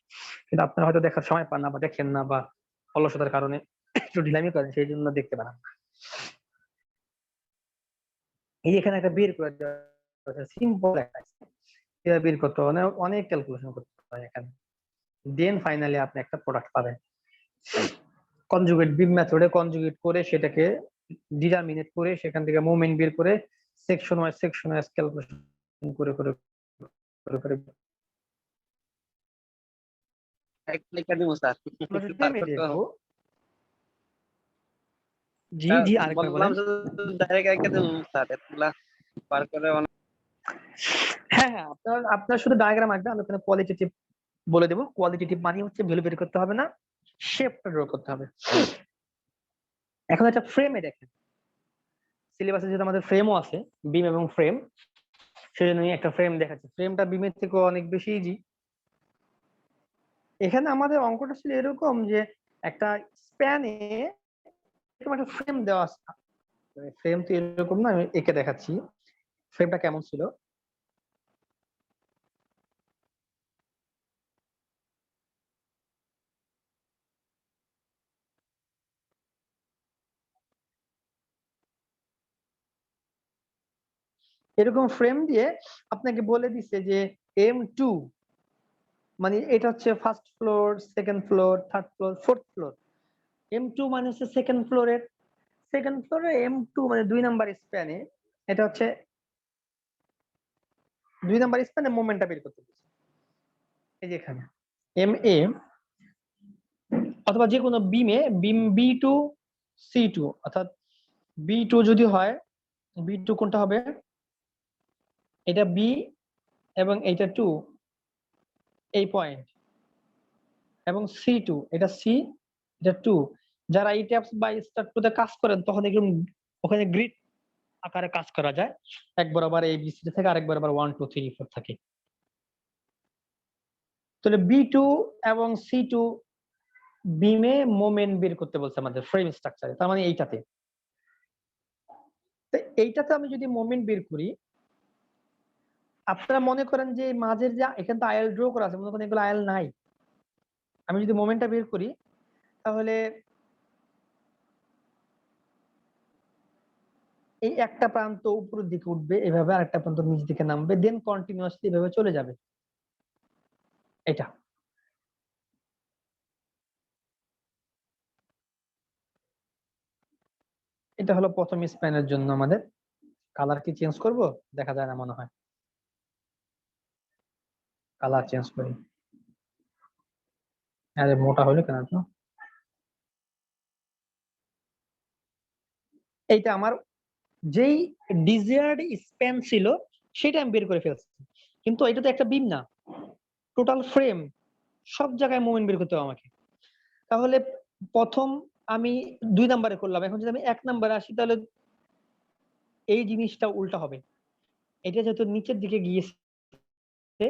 কিন্তু আপনারা হয়তো দেখার সময় পান না, বা দেখেন না, বা অলসতার কারণে একটু ঢিলামি করেন, সেই জন্য দেখতে পারেন না। এই এখানে একটা বের করে সিম্পল একটা বের করতে হবে, অনেক ক্যালকুলেশন করতে হয় এখানে, দেন ফাইনালি আপনি একটা প্রোডাক্ট পাবেন। কনজুগেট বিম মেথডে কনজুগেট করে সেটাকে ডিটারমিনেট করে সেখান থেকে মুভমেন্ট বের করে সেকশন ওয়াইজ ক্যালকুলেশন করে করে করে করে এক লেখা দিব স্যার, আমরা যদি বার আমি করতে দেখবো। হবে। জি স্যার জি, আরেকবার বললাম বলেন। শুধু ডাইরেক্ট রেখে দেবো স্যার, এতগুলা বার করে অনেক হ্যাঁ হ্যাঁ, আপনার আপনার শুধু ডায়াগ্রাম আঁকবে, আমি ওখানে কোয়ালিটেটিভ বলে দেবো। কোয়ালিটেটিভ মানে হচ্ছে ভ্যালু বের করতে হবে না, শেপটা ড্র করতে হবে। এখন একটা ফ্রেমে দেখেন, সিলেবাসে যেহেতু আমাদের ফ্রেমও আছে, বিম এবং ফ্রেম, সেজন্য একটা ফ্রেম দেখাচ্ছি। ফ্রেমটা বিমের থেকে অনেক বেশি ইজি। এখানে আমাদের অঙ্কটা ছিল এরকম যে একটা স্প্যানে এরকম একটা ফ্রেম দেওয়া আছে। ফ্রেম তো এরকম না, আমি এঁকে দেখাচ্ছি ফ্রেমটা কেমন ছিল। এরকম ফ্রেম দিয়ে আপনাকে বলে দিছে যে M2 মানে এটা হচ্ছে first floor, second floor, third floor, fourth floor. M2 মানে হচ্ছে সেকেন্ড ফ্লোরে M2 মানে 2 নাম্বার স্প্যানে, এটা হচ্ছে 2 নাম্বার স্প্যানে মোমেন্টটা বের করতে দিচ্ছে। এই যে এখানে MA অথবা যে কোনো বিমে বিম B2 C2, অর্থাৎ B2 যদি হয়, B2 কোনটা হবে, এটা B এবং এইটা 2, এই পয়েন্ট, এবং C2 এটা C, এটা 2। যারা এই ট্যাপস বা স্টার্ট টু তে কাজ করেন তখন এরকম ওখানে গ্রিড আকারে কাজ করা যায়, এক বরাবর ABC থেকে আরেক বরাবর 1 2 3 4 থাকে। তাহলে B2 এবং C2 বিমে মোমেন্ট বের করতে বলছে আমাদের ফ্রেম স্ট্রাকচারে, তার মানে এইটাতে। তো এইটাতে আমি যদি মোমেন্ট বের করি, আপনারা মনে করেন যে মাঝের যে এখানে তো আইএল ড্র করা আছে, মনে করেন এগুলো আইএল নাই, আমি যদি মোমেন্টটা বের করি তাহলে এই একটা প্রান্ত উপরের দিকে উঠবে এভাবে, আর একটা প্রান্ত নিচ দিকে নামবে, দেন কন্টিনিউয়াসলি এভাবে চলে যাবে। এটা এটা হলো প্রথম স্প্যানের জন্য আমাদের। কালার কি চেঞ্জ করব? দেখা যায় না মনে হয়, কালার চেঞ্জ করি। আরে মোটা হলো কেন তো? এইটা আমার যেই ডিজায়ার্ড স্প্যান ছিল সেটা আমি বের করে ফেলছি, কিন্তু এটা তো একটা বিম না, টোটাল ফ্রেম, সব জায়গায় মোমেন্ট বের করতে হবে আমাকে। তাহলে প্রথম আমি 2 নাম্বারে করলাম, এখন যদি আমি 1 নাম্বারে আসি তাহলে এই জিনিসটা উল্টা হবে। এটা যেহেতু নিচের দিকে গিয়েছে,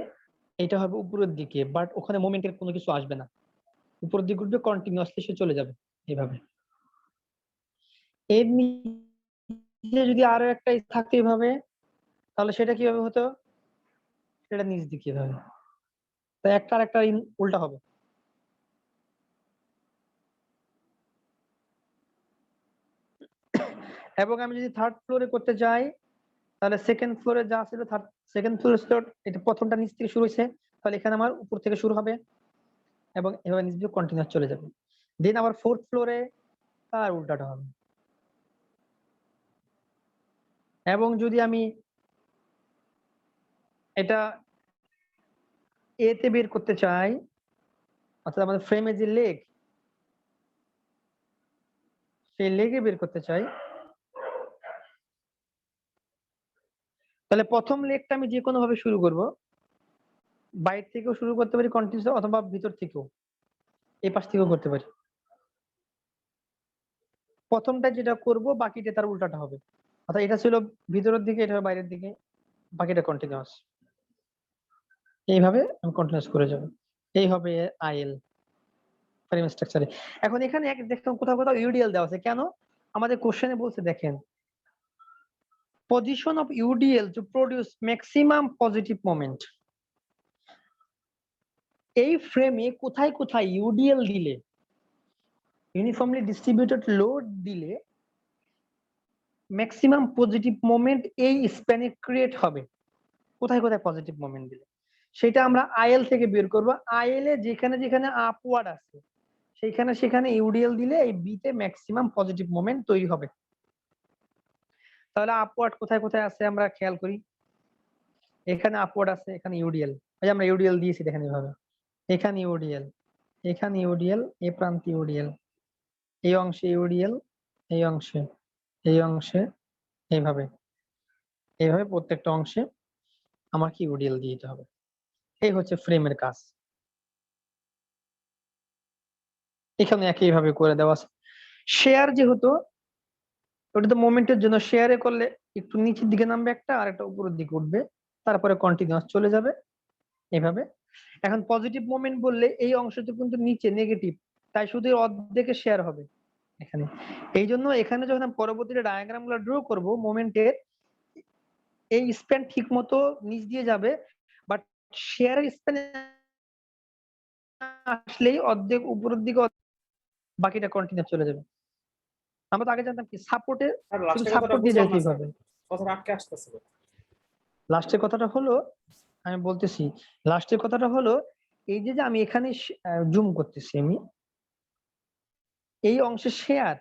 এটা হবে উপরের দিকে, বাট ওখানে মোমেন্টের কোনো কিছু আসবে না, উপরের দিকে উঠবে, কন্টিনিউয়াসলি সে চলে যাবে এইভাবে। এর নিচে যদি আরো একটা থাকতে এইভাবে, তাহলে সেটা কিভাবে হতো, সেটা নিচ দিকে হবে, তাই একটা আর একটা উল্টা হবে। এবং আমি যদি থার্ড ফ্লোরে করতে যাই, তাহলে সেকেন্ড ফ্লোরে যা ছিল, সেকেন্ড ফ্লোর স্লট, এটা প্রথমটা নিচ থেকে শুরু হয়েছে, তাহলে এখানে আমার উপর থেকে শুরু হবে এবং এভাবে নিচ দিয়ে কন্টিনিউয়াস চলে যাবে। দেন আবার ফোর্থ ফ্লোরে তার উল্টাটা হবে। এবং যদি আমি এটা এ তে বের করতে চাই, অর্থাৎ আমাদের ফ্রেমে যে লেগ, সেই লেগে বের করতে চাই, তাহলে প্রথম লেগটা আমি যে কোনো ভাবে শুরু করব, বাইরে থেকেও শুরু করতে পারি কন্টিনিউয়াস, অথবা ভিতর থেকেও, এই পাশ থেকেও করতে পারি। প্রথমটা যেটা করব বাকিটা তার উল্টাটা হবে, অর্থাৎ এটা ছিল ভিতরের দিকে, এটা বাইরের দিকে, বাকিটা কন্টিনিউয়াস, এইভাবে আমি কন্টিনিউয়াস করে যাব। এই হবে আইএল ফ্রেম স্ট্রাকচারে। এখন এখানে দেখুন কোথাও কোথাও ইউডিএল দেওয়া আছে, কেন? আমাদের কোশ্চেনে বলছে দেখেন, position of UDL to produce maximum positive moment। এই ফ্রেমে কোথায় কোথায় ইউডিএল দিলে, ইউনিফর্মলি ডিস্ট্রিবিউটেড লোড দিলে ম্যাক্সিমাম পজিটিভ মোমেন্ট এই স্প্যানে ক্রিয়েট হবে, কোথায় কোথায় পজিটিভ মোমেন্ট দিলে, সেটা আমরা আইএল থেকে বের করব। আইএল এ যেখানে যেখানে আপওয়ার্ড আছে সেখানে সেখানে ইউডিএল দিলে এই বি তে ম্যাক্সিমাম পজিটিভ মোমেন্ট তৈরি হবে। তাহলে আপওয়ার্ড কোথায় কোথায় আছে আমরা খেয়াল করি। এখানে আপওয়ার্ড আছে, এখানে ইউডিএল, এই যে আমরা ইউডিএল দিয়েছি দেখেন এইভাবে, এখানে ইউডিএল, এখানে ইউডিএল, এই প্রান্তে ইউডিএল, এই অংশে ইউডিএল, এই অংশে, এই অংশে, এইভাবে। এইভাবে প্রত্যেকটা অংশে আমাকে ইউডিএল দিয়ে দিতে হবে। এই হচ্ছে ফ্রেমের কাজ। এখানে একইভাবে করে দেওয়া আছে। শেয়ার যেহেতু ওটা তো মোমেন্টের জন্য, শেয়ারে করলে একটু নিচের দিকে নামবে একটা, আর একটা উপরের দিকে উঠবে, তারপরে কন্টিনিউয়াস চলে যাবে এভাবে। এখন পজিটিভ মোমেন্ট বললে এই অংশটা কিন্তু নিচে নেগেটিভ, তাই শুধু এর অর্ধেকে শেয়ার হবে এখানে। এই জন্য এখানে যখন আমি পরবর্তীতে ডায়াগ্রাম গুলো ড্র করবো, মোমেন্টের এই স্প্যান ঠিক মতো নিচ দিয়ে যাবে, বাট শেয়ারের স্প্যান আসলেই অর্ধেক উপরের দিকে, বাকিটা কন্টিনিউ চলে যাবে। আমরা তো আগে জানতাম কি সাপোর্টে স্যার শুধু লাস্টের কথাটা সাপোর্ট দিয়ে বুঝলাম যায় না স্যার, কিভাবে। কথাটা আটকে আসতেছে। লাস্টের কথাটা হলো, আমি বলতেছি, লাস্টের কথাটা হলো এই যে যে আমি এখানে জুম করতেছি, আমি এই অংশে শেয়ার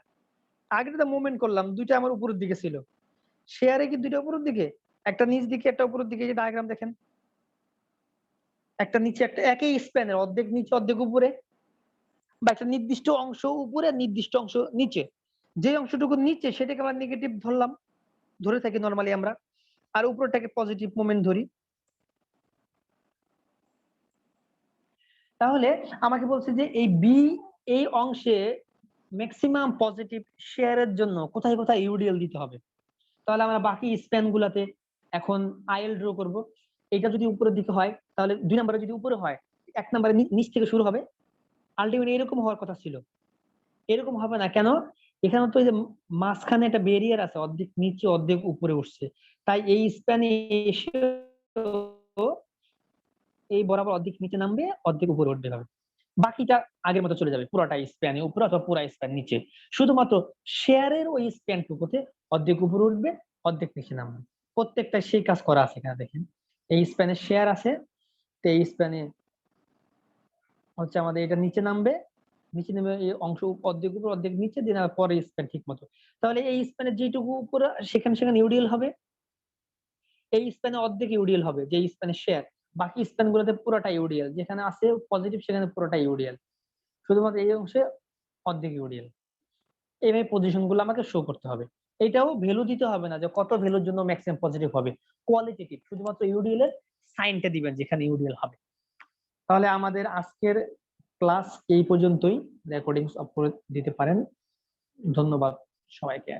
আগে তো মুভমেন্ট করলাম, দুইটা আমার উপরের দিকে ছিল, শেয়ারে কি দুইটা উপরের দিকে, একটা নিচ দিকে একটা উপরের দিকে, এই যে ডায়াগ্রাম দেখেন, একটা নিচে একটা, একই স্প্যানের অর্ধেক নিচে অর্ধেক উপরে, বা একটা নির্দিষ্ট অংশ উপরে নির্দিষ্ট অংশ নিচে, যে অংশটুকু নিচে সেটাকে আমরা নেগেটিভ ধরলাম, ধরে থাকি নরমালি আমরা, আর উপরটাকে পজিটিভ মোমেন্ট ধরি। তাহলে আমাকে বলছে যে এই বি এই অংশে ম্যাক্সিমাম পজিটিভ শেয়ারের জন্য কোথায় কোথায় ইউডিএল দিতে হবে। তাহলে আমরা বাকি স্প্যান গুলাতে এখন আইএল ড্র করব। এটা যদি উপরের দিকে হয় তাহলে 2 নম্বরে, যদি উপরে হয় 1 নম্বরে নিচ থেকে শুরু হবে, আলটিমেটলি এরকম হওয়ার কথা ছিল। এরকম হবে না কেন? এখানে তো এই যে মাঝখানে একটা ব্যারিয়ার আছে, অর্ধেক নিচে অর্ধেক উপরে উঠছে, তাই এই স্প্যানে এসে এই বরাবর অর্ধেক নিচে নামবে, অর্ধেক উপরে উঠবে হবে, বাকিটা আগের মতো চলে যাবে, পুরোটা স্প্যানে উপরে অথবা পুরা স্প্যান নিচে। শুধুমাত্র শেয়ারের ওই স্প্যান টুকুতে অর্ধেক উপরে উঠবে, অর্ধেক নিচে নামবে। প্রত্যেকটা সেই কাজ করা আছে এখানে দেখেন। এই স্প্যানে শেয়ার আছে, তো এই স্প্যানে হচ্ছে আমাদের এটা নিচে নামবে, নিচে নেমে এই অংশ অর্ধেক উপর অর্ধেক নিচে দিন, আর পরে স্প্যান ঠিক মতো। তাহলে এই স্প্যানের যেটুকু উপরে সেখানে সেখানে ইউডিএল হবে, এই স্প্যানে অর্ধেক ইউডিএল হবে যে স্প্যানের শেয়ার, বাকি স্প্যান গুলোতে পুরোটা ইউডিএল, যেখানে আছে পজিটিভ সেখানে পুরোটা ইউডিএল, শুধুমাত্র এই অংশে অর্ধেক ইউডিএল। এইভাবে পজিশন গুলো আমাকে শো করতে হবে। এটাও ভ্যালু দিতে হবে না যে কত ভ্যালুর জন্য ম্যাক্সিমাম পজিটিভ হবে, কোয়ালিটেটিভ, শুধুমাত্র ইউডিএল এর সাইনটা দিবেন যেখানে ইউডিএল হবে। তাহলে আমাদের আজকের ক্লাস এই পর্যন্তই, রেকর্ডিংস অফ করে দিতে পারেন। ধন্যবাদ সবাইকে।